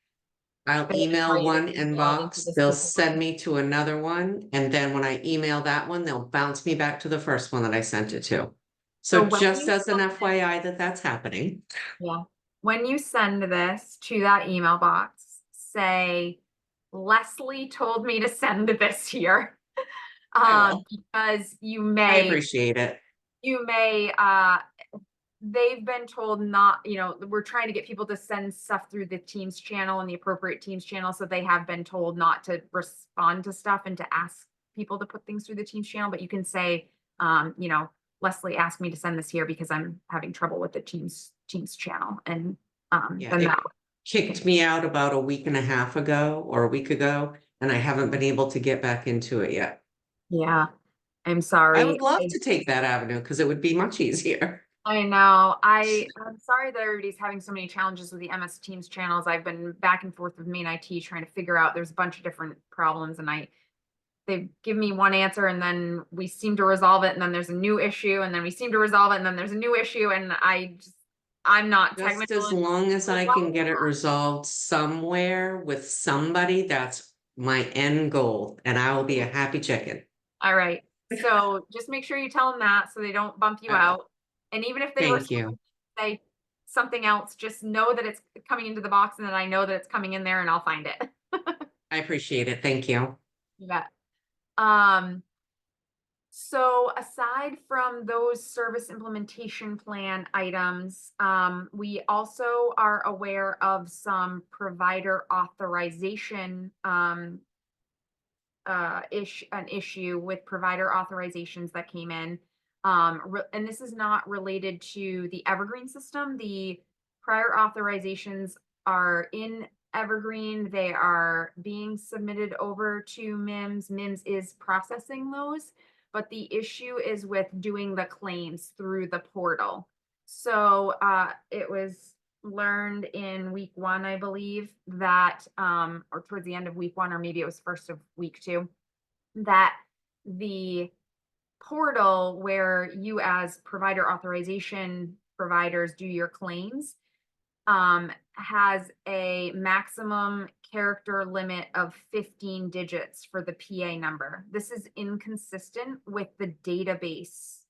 I'll email one inbox, they'll send me to another one, and then when I email that one, they'll bounce me back to the first one that I sent it to. So just as an FYI that's happening. Yeah. When you send this to that email box, say, Leslie told me to send this here. Because I appreciate it. They've been told not, we're trying to get people to send stuff through the Teams channel and the appropriate Teams channel. So they have been told not to respond to stuff and to ask people to put things through the Teams channel. But you can say, Leslie asked me to send this here because I'm having trouble with the Teams channel. And Yeah, it kicked me out about a week and a half ago or a week ago, and I haven't been able to get back into it yet. Yeah, I'm sorry. I would love to take that avenue because it would be much easier. I know. I'm sorry that everybody's having so many challenges with the MS Teams channels. I've been back and forth with Maine IT trying to figure out, there's a bunch of different problems, and they give me one answer and then we seem to resolve it, and then there's a new issue, and then we seem to resolve it, and then there's a new issue, and I'm not technical. Just as long as I can get it resolved somewhere with somebody, that's my end goal, and I will be a happy chicken. All right, so just make sure you tell them that so they don't bump you Okay. out. And even if they Thank you. say something else, just know that it's coming into the box and that I know that it's coming in there and I'll find it. I appreciate it. Thank you. You bet. So aside from those service implementation plan items, we also are aware of some provider authorization an issue with provider authorizations that came in. And this is not related to the Evergreen system. The prior authorizations are in Evergreen. They are being submitted over to MIMS. MIMS is processing those, but the issue is with doing the claims through the portal. So it was learned in week 1, I believe, that or towards the end of week 1, or maybe it was first of week 2, that the portal where you as provider authorization providers do your claims has a maximum character limit of 15 digits for the PA number. This is inconsistent with the database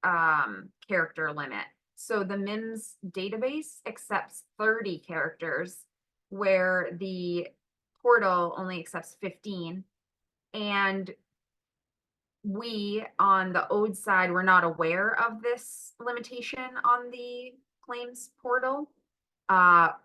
character limit. So the MIMS database accepts 30 characters where the portal only accepts 15. And we on the ODE side were not aware of this limitation on the claims portal.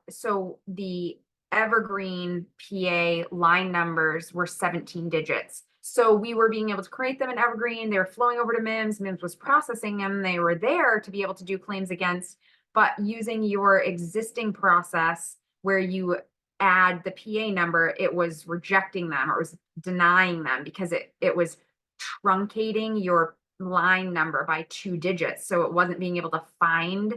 So the Evergreen PA line numbers were 17 digits. So we were being able to create them in Evergreen. They were flowing over to MIMS. MIMS was processing them. They were there to be able to do claims against, but using your existing process where you add the PA number, it was rejecting them, or it was denying them because it was truncating your line number by 2 digits. So it wasn't being able to find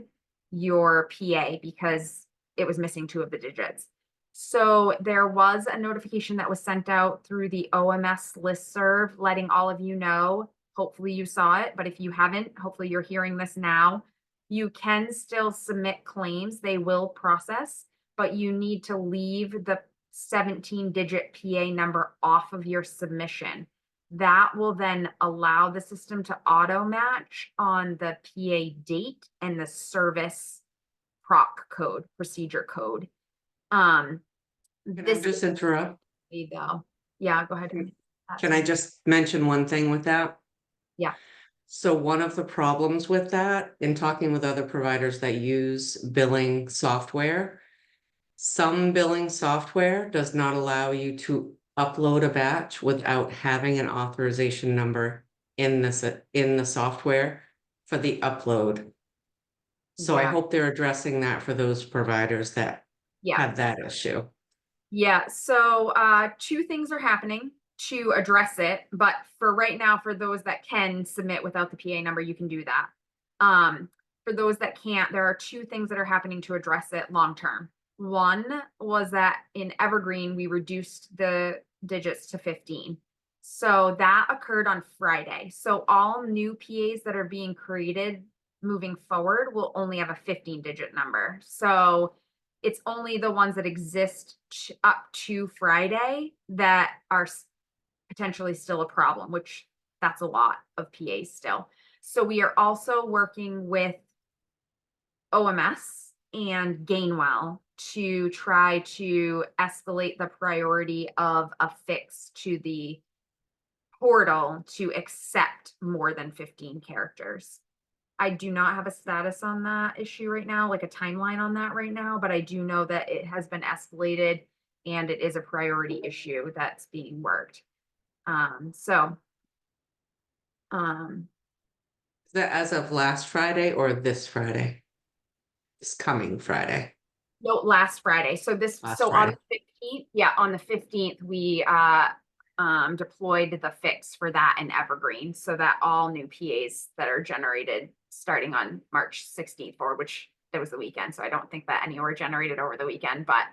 your PA because it was missing 2 of the digits. So there was a notification that was sent out through the OMS listserv letting all of you know. Hopefully you saw it, but if you haven't, hopefully you're hearing this now. You can still submit claims. They will process, but you need to leave the 17-digit PA number off of your submission. That will then allow the system to auto match on the PA date and the service proc code, procedure code. Can I This just interrupt? though. Yeah, go ahead. Can I just mention one thing with that? Yeah. So one of the problems with that, in talking with other providers that use billing software, some billing software does not allow you to upload a batch without having an authorization number in the software for the upload. So I Yeah. hope they're addressing that for those providers that Yeah. have that issue. Yeah, so 2 things are happening to address it, but for right now, for those that can submit without the PA number, you can do that. For those that can't, there are 2 things that are happening to address it long term. One was that in Evergreen, we reduced the digits to 15. So that occurred on Friday. So all new PAs that are being created moving forward will only have a 15-digit number. So it's only the ones that exist up to Friday that are potentially still a problem, which that's a lot of PAs still. So we are also working with OMS and Gainwell to try to escalate the priority of a fix to the portal to accept more than 15 characters. I do not have a status on that issue right now, like a timeline on that right now, but I do know that it has been escalated and it is a priority issue that's being worked. Is that as of last Friday or this Friday? This coming Friday. No, last Friday. So on Friday. the 15th, yeah, on the 15th, we deployed the fix for that in Evergreen so that all new PAs that are generated starting on March 16th forward, which it was the weekend. So I don't think that any were generated over the weekend, but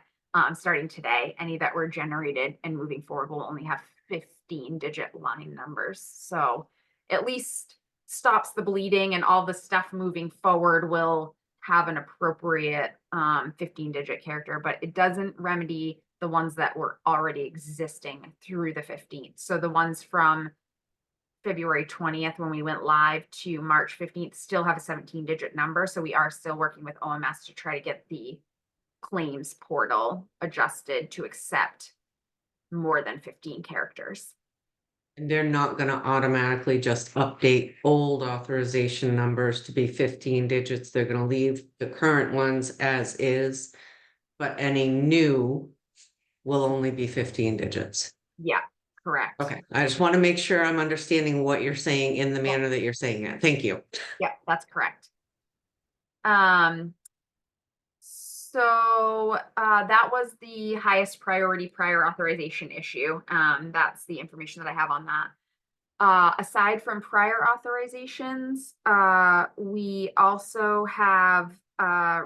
starting today, any that were generated and moving forward will only have 15-digit line numbers. So at least stops the bleeding, and all the stuff moving forward will have an appropriate 15-digit character, but it doesn't remedy the ones that were already existing through the 15th. So the ones from February 20th, when we went live, to March 15th still have a 17-digit number. So we are still working with OMS to try to get the claims portal adjusted to accept more than 15 characters. And they're not gonna automatically just update old authorization numbers to be 15 digits. They're gonna leave the current ones as is, but any new will only be 15 digits. Yeah, correct. Okay, I just want to make sure I'm understanding what you're saying in the manner that you're saying it. Thank you. Yeah, that's correct. So that was the highest priority prior authorization issue. That's the information that I have on that. Aside from prior authorizations, we also have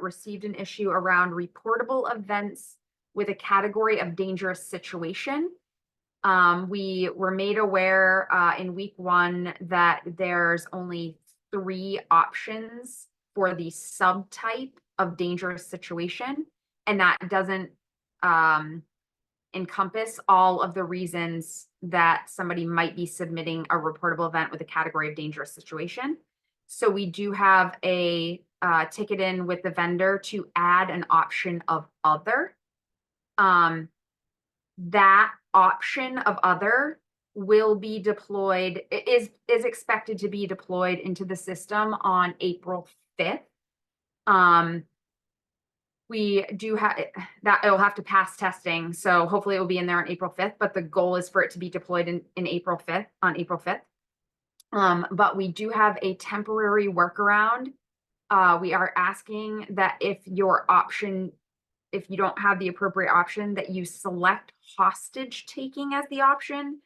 received an issue around reportable events with a category of dangerous situation. We were made aware in week 1 that there's only 3 options for the subtype of dangerous situation, and that doesn't encompass all of the reasons that somebody might be submitting a reportable event with a category of dangerous situation. So we do have a ticket in with the vendor to add an option of other. That option of other will be deployed, is expected to be deployed into the system on April 5th. We do have that, it'll have to pass testing, so hopefully it will be in there on April 5th, but the goal is for it to be deployed in April 5th, on April 5th. But we do have a temporary workaround. We are asking that if your option, if you don't have the appropriate option, that you select hostage taking as the option.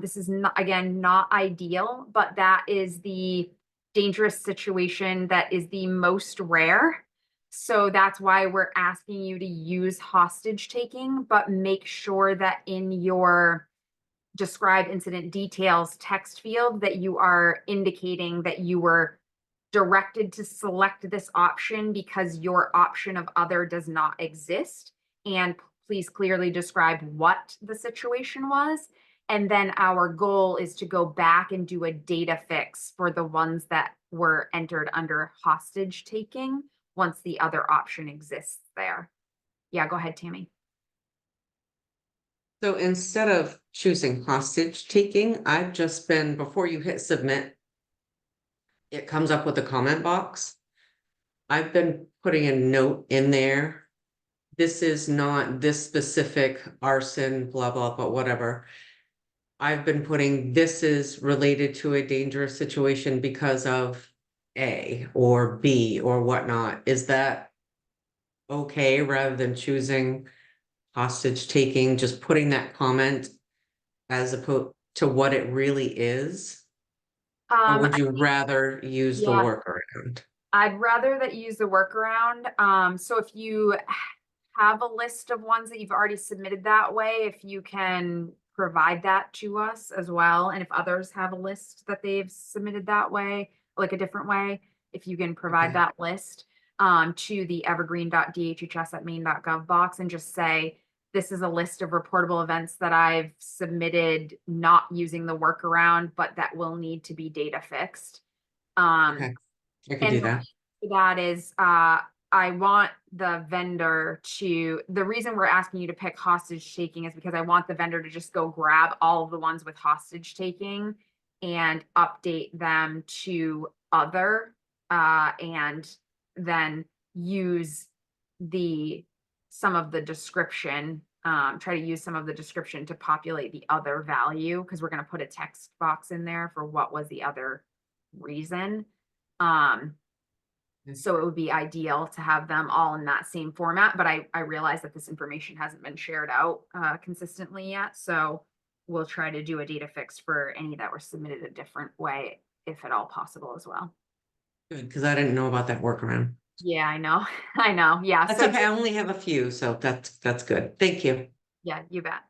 This is not, again, not ideal, but that is the dangerous situation that is the most rare. So that's why we're asking you to use hostage taking, but make sure that in your describe incident details text field that you are indicating that you were directed to select this option because your option of other does not exist. And please clearly describe what the situation was. And then our goal is to go back and do a data fix for the ones that were entered under hostage taking once the other option exists there. Yeah, go ahead, Tammy. So instead of choosing hostage taking, I've just been, before you hit submit, it comes up with a comment box. I've been putting a note in there. This is not this specific arson, blah, blah, but whatever. I've been putting, this is related to a dangerous situation because of A or B or whatnot. Is that okay rather than choosing hostage taking, just putting that comment as opposed to what it really is? Or would you rather use the yeah, workaround? I'd rather that you use the workaround. So if you have a list of ones that you've already submitted that way, if you can provide that to us as well. And if others have a list that they've submitted that way, like a different way, if you can provide Okay. that list to the evergreen.dhhs@maine.gov box and just say, this is a list of reportable events that I've submitted not using the workaround, but that will need to be data fixed. Okay, I could do that. That is, I want the vendor to, the reason we're asking you to pick hostage taking is because I want the vendor to just go grab all of the ones with hostage taking and update them to other, and then use some of the description, try to use some of the description to populate the other value, because we're going to put a text box in there for what was the other reason. So it would be ideal to have them all in that same format, but I realize that this information hasn't been shared out consistently yet. So we'll try to do a data fix for any that were submitted a different way, if at all possible as well. Good, because I didn't know about that workaround. Yeah, I know. I know. Yeah. That's So okay. I only have a few, so that's good. Thank you. yeah, you bet.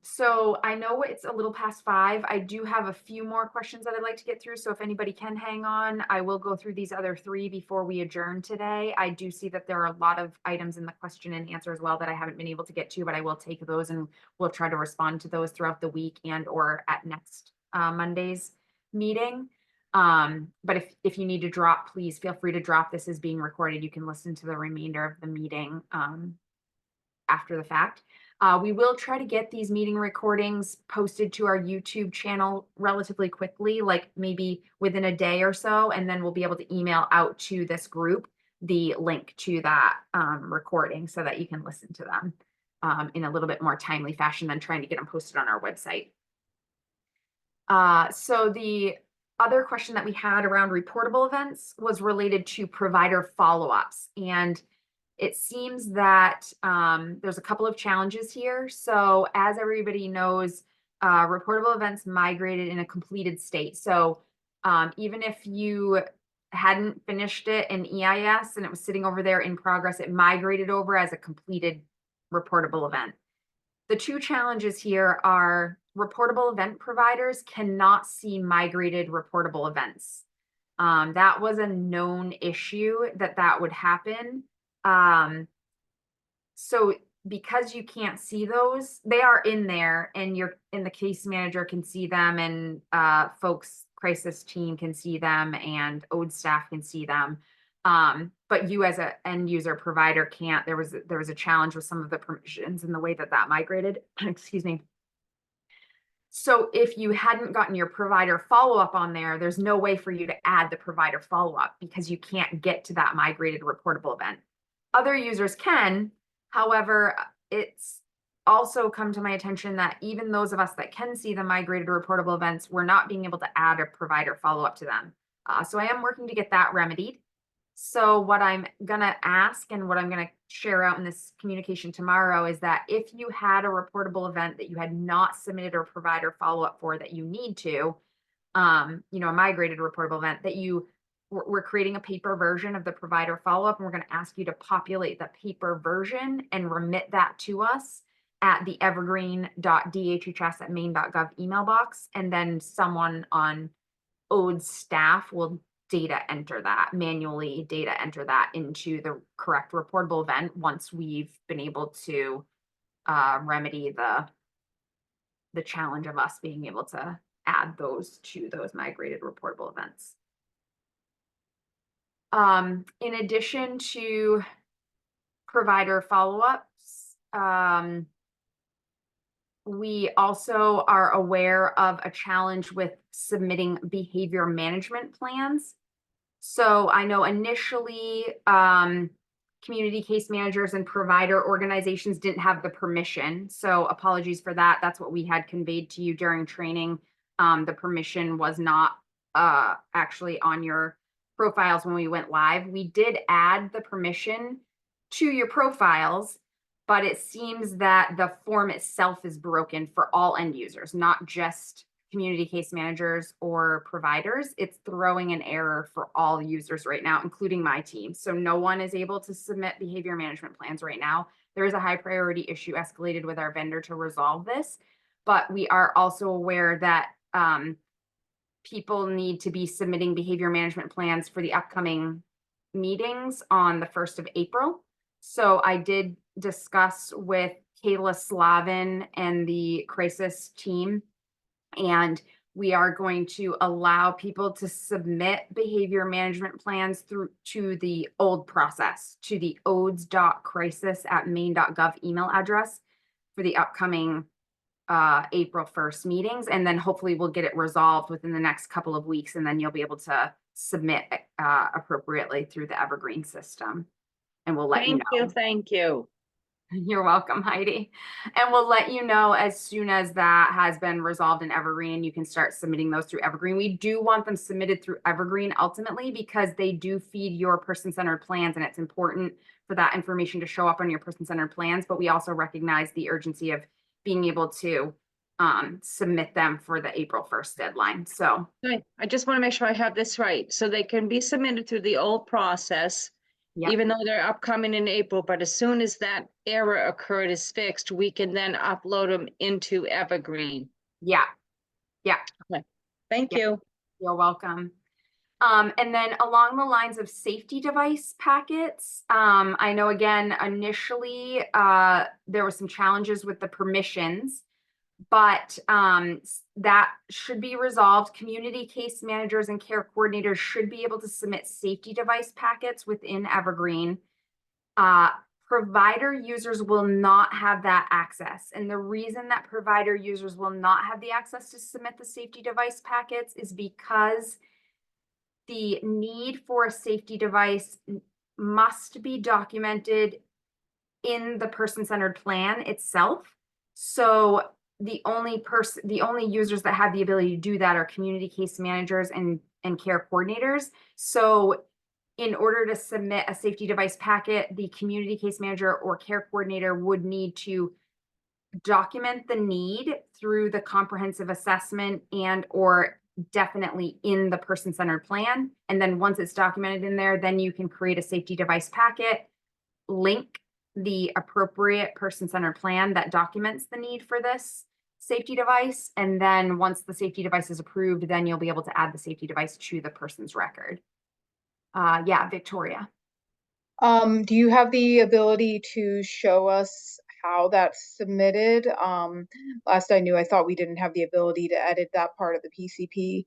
So I know it's a little past 5. I do have a few more questions that I'd like to get through. So if anybody can hang on, I will go through these other 3 before we adjourn today. I do see that there are a lot of items in the question and answer as well that I haven't been able to get to, but I will take those and we'll try to respond to those throughout the week and or at next Monday's meeting. But if you need to drop, please feel free to drop. This is being recorded. You can listen to the remainder of the meeting after the fact. We will try to get these meeting recordings posted to our YouTube channel relatively quickly, like maybe within a day or so, and then we'll be able to email out to this group the link to that recording so that you can listen to them in a little bit more timely fashion than trying to get them posted on our website. So the other question that we had around reportable events was related to provider follow-ups, and it seems that there's a couple of challenges here. So as everybody knows, reportable events migrated in a completed state. So even if you hadn't finished it in EIS and it was sitting over there in progress, it migrated over as a completed reportable event. The 2 challenges here are reportable event providers cannot see migrated reportable events. That was a known issue that would happen. So because you can't see those, they are in there and the case manager can see them and folks crisis team can see them and ODE staff can see them. But you as a end user provider can't. There was a challenge with some of the permissions and the way that migrated. Excuse me. So if you hadn't gotten your provider follow-up on there, there's no way for you to add the provider follow-up because you can't get to that migrated reportable event. Other users can. However, it's also come to my attention that even those of us that can see the migrated reportable events, we're not being able to add a provider follow-up to them. So I am working to get that remedied. So what I'm gonna ask and what I'm gonna share out in this communication tomorrow is that if you had a reportable event that you had not submitted a provider follow-up for that you need to, a migrated reportable event that we're creating a paper version of the provider follow-up, and we're going to ask you to populate the paper version and remit that to us at the evergreen.dhhs@maine.gov email box. And then someone on ODE staff will manually data enter that into the correct reportable event once we've been able to remedy the challenge of us being able to add those to those migrated reportable events. In addition to provider follow-ups, we also are aware of a challenge with submitting behavior management plans. So I know initially community case managers and provider organizations didn't have the permission. So apologies for that. That's what we had conveyed to you during training. The permission was not actually on your profiles when we went live. We did add the permission to your profiles, but it seems that the form itself is broken for all end users, not just community case managers or providers. It's throwing an error for all users right now, including my team. So no one is able to submit behavior management plans right now. There is a high priority issue escalated with our vendor to resolve this, but we are also aware that people need to be submitting behavior management plans for the upcoming meetings on the 1st of April. So I did discuss with Kayla Slavin and the crisis team, and we are going to allow people to submit behavior management plans through to the old process, to the odes.crisis@maine.gov email address for the upcoming April 1st meetings. And then hopefully we'll get it resolved within the next couple of weeks. And then you'll be able to submit appropriately through the Evergreen system. And we'll let you know. Thank you. You're welcome, Heidi. And we'll let you know as soon as that has been resolved in Evergreen. You can start submitting those through Evergreen. We do want them submitted through Evergreen ultimately because they do feed your person-centered plans, and it's important for that information to show up on your person-centered plans. But we also recognize the urgency of being able to submit them for the April 1st deadline. So I just want to make sure I have this right. So they can be submitted through the old process, Yep. even though they're upcoming in April, but as soon as that error occurred is fixed, we can then upload them into Evergreen. Yeah, yeah, Thank Yeah. you. you're welcome. And then along the lines of safety device packets, I know again, initially, there were some challenges with the permissions, but that should be resolved. Community case managers and care coordinators should be able to submit safety device packets within Evergreen. Provider users will not have that access. And the reason that provider users will not have the access to submit the safety device packets is because the need for a safety device must be documented in the person-centered plan itself. So the only users that have the ability to do that are community case managers and care coordinators. So in order to submit a safety device packet, the community case manager or care coordinator would need to document the need through the comprehensive assessment and or definitely in the person-centered plan. And then once it's documented in there, then you can create a safety device packet, link the appropriate person-centered plan that documents the need for this safety device. And then once the safety device is approved, then you'll be able to add the safety device to the person's record. Yeah, Victoria. Do you have the ability to show us how that's submitted? Last I knew, I thought we didn't have the ability to edit that part of the PCP.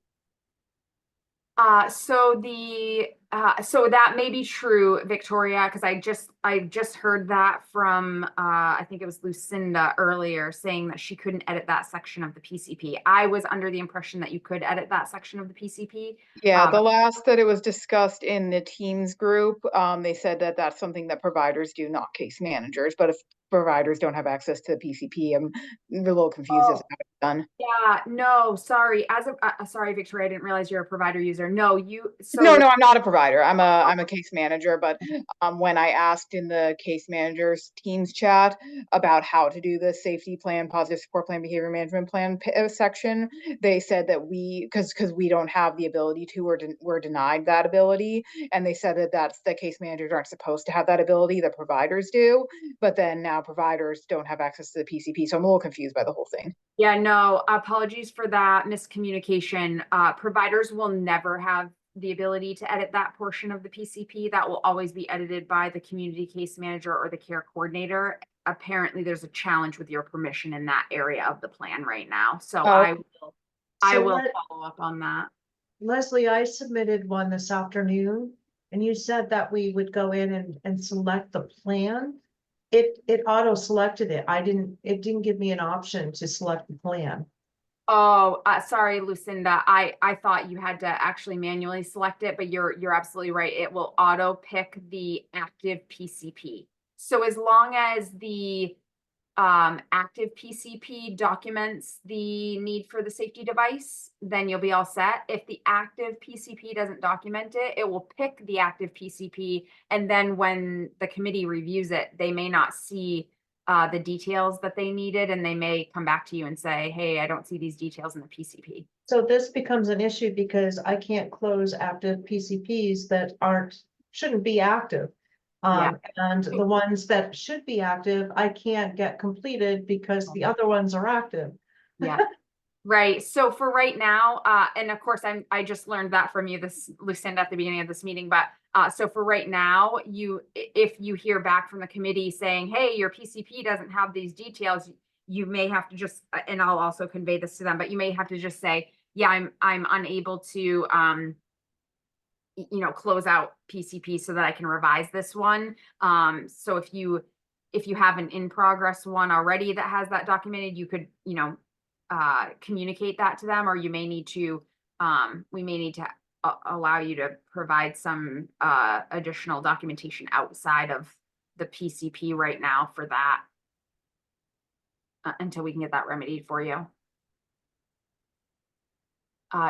So that may be true, Victoria, because I just heard that from I think it was Lucinda earlier saying that she couldn't edit that section of the PCP. I was under the impression that you could edit that section of the PCP. Yeah, the last that it was discussed in the Teams group, they said that that's something that providers do, not case managers. But if providers don't have access to the PCP, I'm a little confused as to how it's done. Yeah, no, sorry. Sorry, Victoria, I didn't realize you're a provider user. No, No, I'm not a provider. I'm a case manager. But when I asked in the case managers Teams chat about how to do the safety plan, positive support plan, behavior management plan section, they said that because we don't have the ability to, or we're denied that ability, and they said that that's the case managers aren't supposed to have that ability. The providers do, but then now providers don't have access to the PCP. So I'm a little confused by the whole thing. Yeah, no, apologies for that miscommunication. Providers will never have the ability to edit that portion of the PCP. That will always be edited by the community case manager or the care coordinator. Apparently, there's a challenge with your permission in that area of the plan right now. So I will follow up on that. Leslie, I submitted one this afternoon and you said that we would go in and select the plan. It auto selected it. It didn't give me an option to select the plan. Oh, sorry, Lucinda. I thought you had to actually manually select it, but you're absolutely right. It will auto pick the active PCP. So as long as the active PCP documents the need for the safety device, then you'll be all set. If the active PCP doesn't document it, it will pick the active PCP. And then when the committee reviews it, they may not see the details that they needed, and they may come back to you and say, hey, I don't see these details in the PCP. So this becomes an issue because I can't close active PCPs that shouldn't be active. And the ones that should be active, I can't get completed because the other ones are active. Yeah. Right. So for right now, and of course, I just learned that from you, Lucinda, at the beginning of this meeting. But so for right now, if you hear back from the committee saying, hey, your PCP doesn't have these details, you may have to just, and I'll also convey this to them, but you may have to just say, yeah, I'm unable to close out PCP so that I can revise this one. So if you have an in progress one already that has that documented, you could, communicate that to them, or you may need to, we may need to allow you to provide some additional documentation outside of the PCP right now for that until we can get that remedied for you.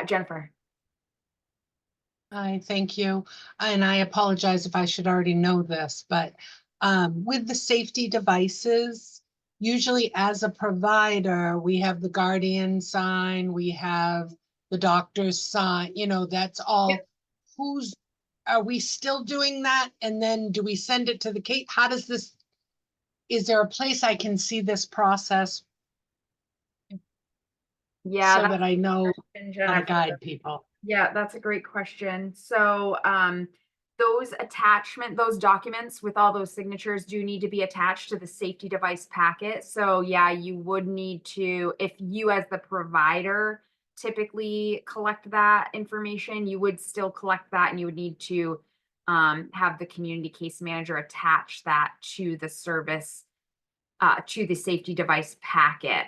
Jennifer. Hi, thank you. And I apologize if I should already know this, but with the safety devices, usually as a provider, we have the guardian sign, we have the doctor's sign, that's all. are we still doing that? And then do we send it to the Kate? How does this, is there a place I can see this process Yeah, so that's that I know a how to Jennifer. guide people? Yeah, that's a great question. So, those documents with all those signatures do need to be attached to the safety device packet. So yeah, you would need to, if you as the provider typically collect that information, you would still collect that and you would need to have the community case manager attach that to the service, to the safety device packet.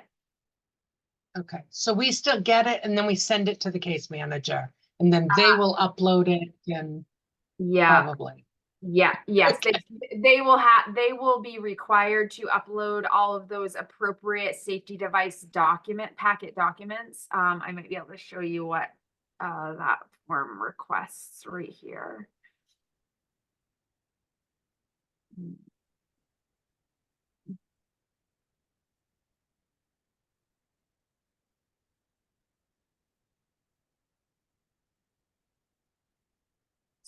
Okay, so we still get it and then we send it to the case manager and then they will upload it and Yeah. probably. Yeah, yes, Okay. they will be required to upload all of those appropriate safety device packet documents. I might be able to show you what that form requests right here.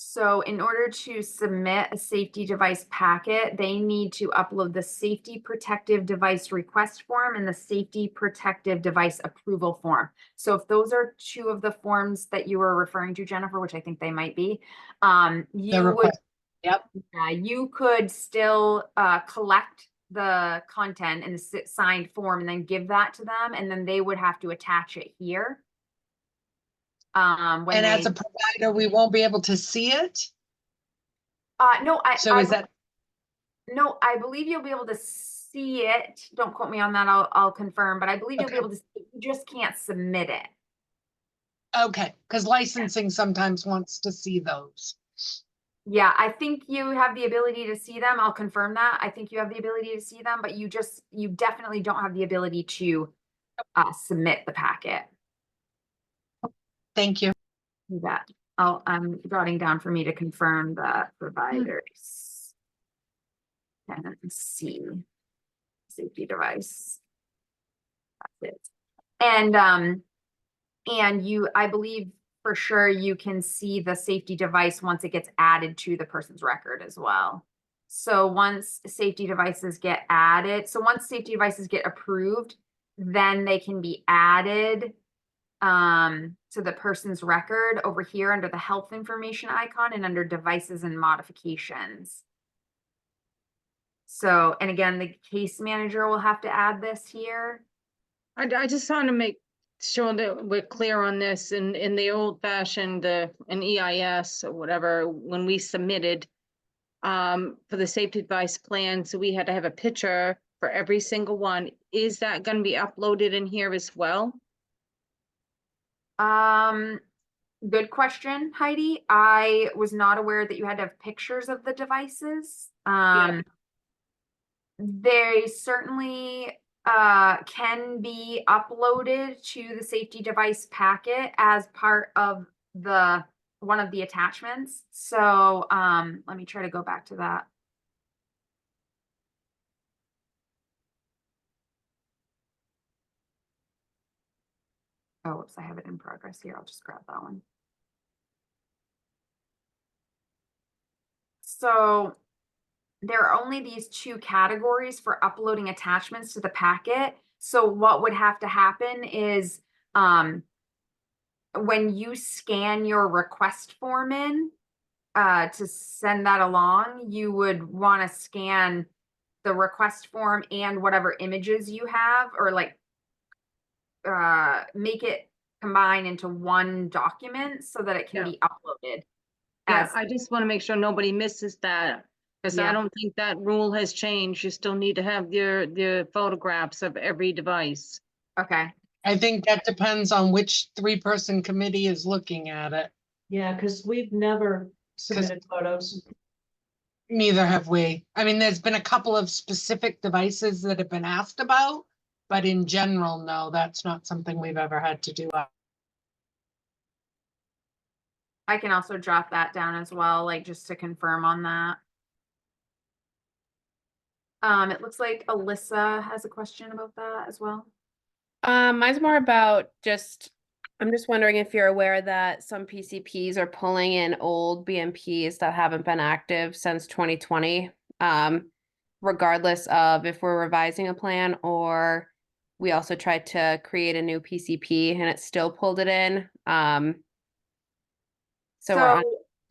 So in order to submit a safety device packet, they need to upload the safety protective device request form and the safety protective device approval form. So if those are two of the forms that you were referring to, Jennifer, which I think they might be, Yep, you could still collect the content in the signed form and then give that to them, and then they would have to attach it here. and as a provider, we won't be able to see it? No, So is that, no, I believe you'll be able to see it. Don't quote me on that. I'll confirm, but I believe you'll be Okay. able to see it. You just can't submit it. okay, because licensing sometimes wants to see those. Yeah, I think you have the ability to see them. I'll confirm that. I think you have the ability to see them, but you definitely don't have the ability to submit the packet. Thank you. That I'm jotting down for me to confirm the providers. And see safety device. That's it. And I believe for sure you can see the safety device once it gets added to the person's record as well. So once safety devices get added, so once safety devices get approved, then they can be added to the person's record over here under the health information icon and under devices and modifications. So, and again, the case manager will have to add this here. I just want to make sure that we're clear on this. In the old fashioned, an EIS or whatever, when we submitted for the safety advice plan, so we had to have a picture for every single one. Is that going to be uploaded in here as well? Good question, Heidi. I was not aware that you had to have pictures of the devices. They certainly can be uploaded to the safety device packet as part of one of the attachments. So let me try to go back to that. Oh, whoops, I have it in progress here. I'll just grab that one. So there are only these two categories for uploading attachments to the packet. So what would have to happen is when you scan your request form in to send that along, you would want to scan the request form and whatever images you have, or like make it combine into one document so that it can be uploaded. Yeah, I just want to make sure nobody misses that, because I Yeah. don't think that rule has changed. You still need to have the photographs of every device. Okay. I think that depends on which 3-person committee is looking at it. Yeah, because we've never submitted photos. Neither have we. I mean, there's been a couple of specific devices that have been asked about, but in general, no, that's not something we've ever had to do. I can also jot that down as well, like just to confirm on that. It looks like Alyssa has a question about that as well. Mine's more about just I'm just wondering if you're aware that some PCPs are pulling in old BMPs that haven't been active since 2020, regardless of if we're revising a plan or we also tried to create a new PCP and it still pulled it in. So we're on to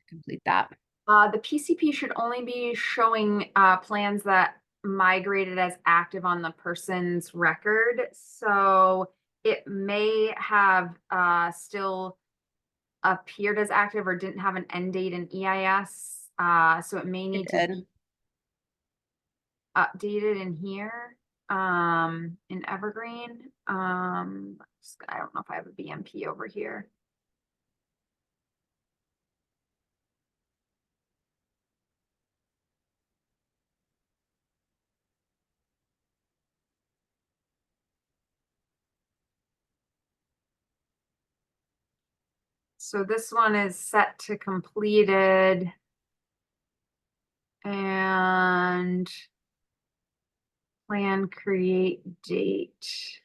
complete that. The PCP should only be showing plans that migrated as active on the person's record. So it may have still appeared as active or didn't have an end date in EIS. So it may need to be updated in here in Evergreen. I don't know if I have a BMP over here. So this one is set to completed. And plan create date.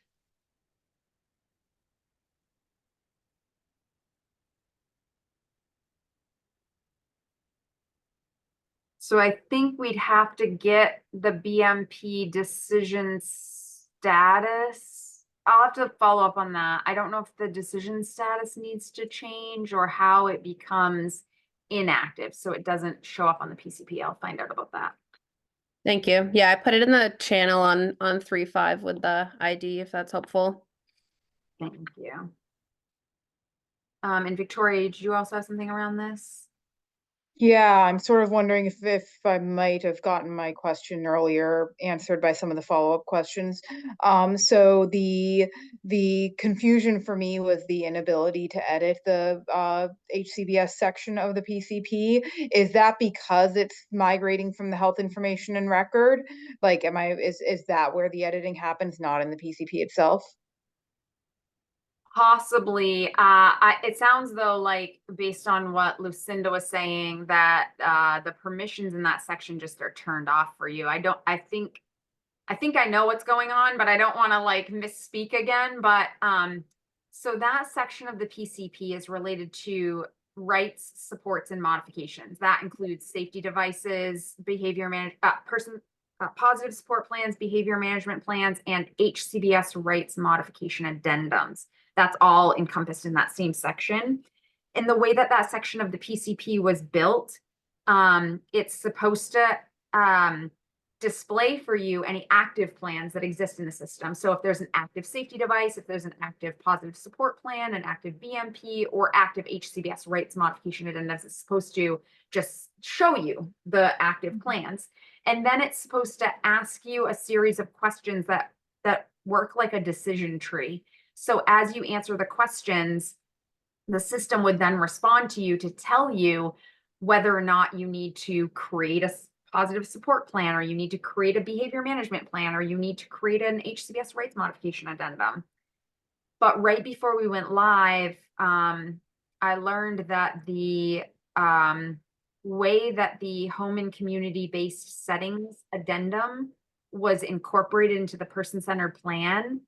So I think we'd have to get the BMP decision status. I'll have to follow up on that. I don't know if the decision status needs to change or how it becomes inactive, so it doesn't show up on the PCP. I'll find out about that. Thank you. Yeah, I put it in the channel on 3.5 with the ID, if that's helpful. Thank you. And Victoria, did you also have something around this? Yeah, I'm sort of wondering if I might have gotten my question earlier answered by some of the follow-up questions. So the confusion for me was the inability to edit the HCBS section of the PCP. Is that because it's migrating from the health information and record? Like, is that where the editing happens, not in the PCP itself? Possibly. It sounds though like based on what Lucinda was saying that the permissions in that section just are turned off for you. I think I know what's going on, but I don't want to like misspeak again. But so that section of the PCP is related to rights, supports, and modifications. That includes safety devices, behavior positive support plans, behavior management plans, and HCBS rights modification addendums. That's all encompassed in that same section. And the way that that section of the PCP was built, it's supposed to display for you any active plans that exist in the system. So if there's an active safety device, if there's an active positive support plan, an active BMP, or active HCBS rights modification addendums, it's supposed to just show you the active plans. And then it's supposed to ask you a series of questions that work like a decision tree. So as you answer the questions, the system would then respond to you to tell you whether or not you need to create a positive support plan, or you need to create a behavior management plan, or you need to create an HCBS rights modification addendum. But right before we went live, I learned that the way that the home and community-based settings addendum was incorporated into the person-centered plan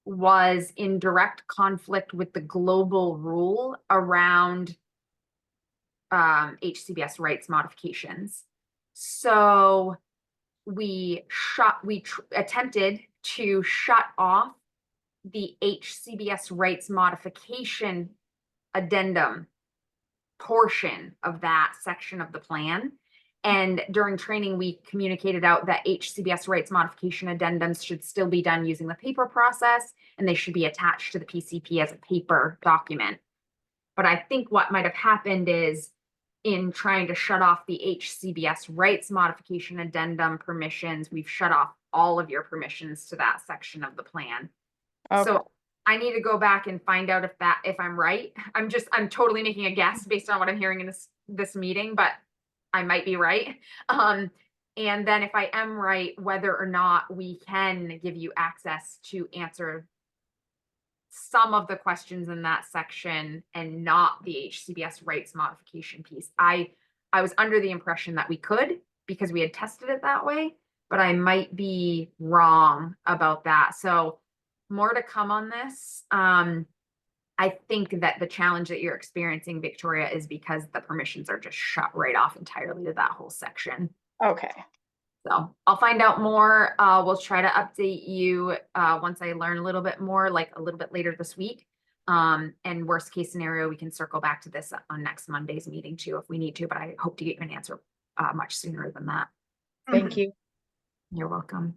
was in direct conflict with the global rule around HCBS rights modifications. So we attempted to shut off the HCBS rights modification addendum portion of that section of the plan. And during training, we communicated out that HCBS rights modification addendums should still be done using the paper process, and they should be attached to the PCP as a paper document. But I think what might have happened is in trying to shut off the HCBS rights modification addendum permissions, we've shut off all of your permissions to that section of the plan. Okay. So I need to go back and find out if I'm right. I'm totally making a guess based on what I'm hearing in this meeting, but I might be right. And then if I am right, whether or not we can give you access to answer some of the questions in that section and not the HCBS rights modification piece. I was under the impression that we could because we had tested it that way, but I might be wrong about that. So more to come on this. I think that the challenge that you're experiencing, Victoria, is because the permissions are just shut right off entirely to that whole section. Okay. So I'll find out more. We'll try to update you once I learn a little bit more, like a little bit later this week. And worst case scenario, we can circle back to this on next Monday's meeting too, if we need to, but I hope to get you an answer much sooner than that. Thank you. You're welcome.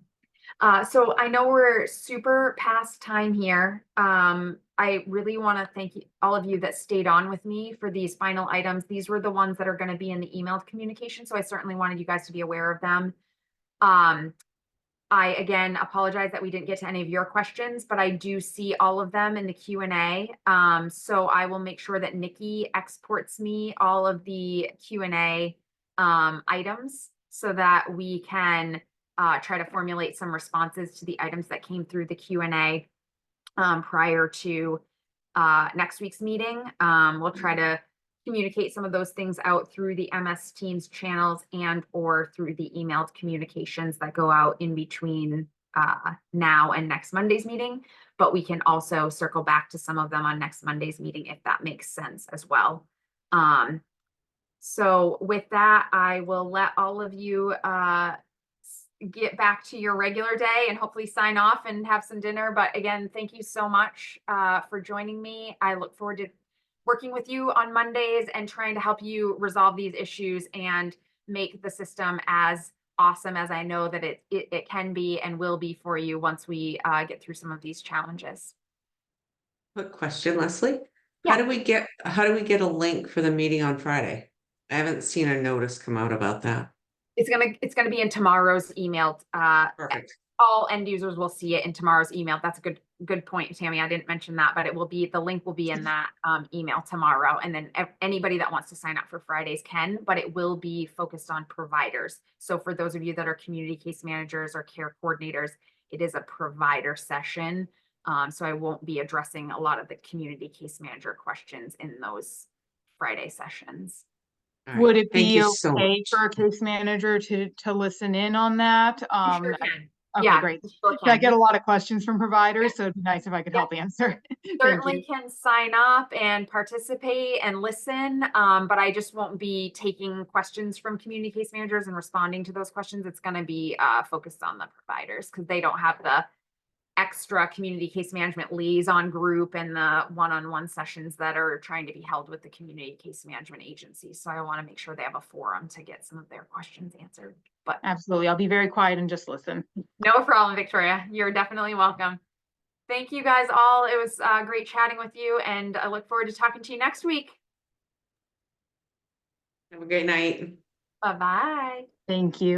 So I know we're super past time here. I really want to thank all of you that stayed on with me for these final items. These were the ones that are going to be in the emailed communication, so I certainly wanted you guys to be aware of them. I again apologize that we didn't get to any of your questions, but I do see all of them in the Q&A. So I will make sure that Nikki exports me all of the Q&A items so that we can try to formulate some responses to the items that came through the Q&A prior to next week's meeting. We'll try to communicate some of those things out through the MS Teams channels and or through the emailed communications that go out in between now and next Monday's meeting. But we can also circle back to some of them on next Monday's meeting if that makes sense as well. So with that, I will let all of you get back to your regular day and hopefully sign off and have some dinner. But again, thank you so much for joining me. I look forward to working with you on Mondays and trying to help you resolve these issues and make the system as awesome as I know that it can be and will be for you once we get through some of these challenges. Quick question, Leslie. Yeah. How do we get a link for the meeting on Friday? I haven't seen a notice come out about that. It's gonna be in tomorrow's email. Perfect. All end users will see it in tomorrow's email. That's a good point, Tammy. I didn't mention that, but the link will be in that email tomorrow. And then anybody that wants to sign up for Fridays can, but it will be focused on providers. So for those of you that are community case managers or care coordinators, it is a provider session. So I won't be addressing a lot of the community case manager questions in those Friday sessions. All right. Would it Thank be you so okay much. for a case manager to listen in on that? You sure can. Okay, Yeah, great. you sure I can. get a lot of questions from providers, so it'd be nice if I could Yeah. help answer. Thank Certainly you. can sign up and participate and listen, but I just won't be taking questions from community case managers and responding to those questions. It's going to be focused on the providers because they don't have the extra community case management liaison group and the one-on-one sessions that are trying to be held with the community case management agencies. So I want to make sure they have a forum to get some of their questions answered. But Absolutely. I'll be very quiet and just listen. no problem, Victoria. You're definitely welcome. Thank you guys all. It was great chatting with you, and I look forward to talking to you next week. Have a great night. Bye-bye. Thank you.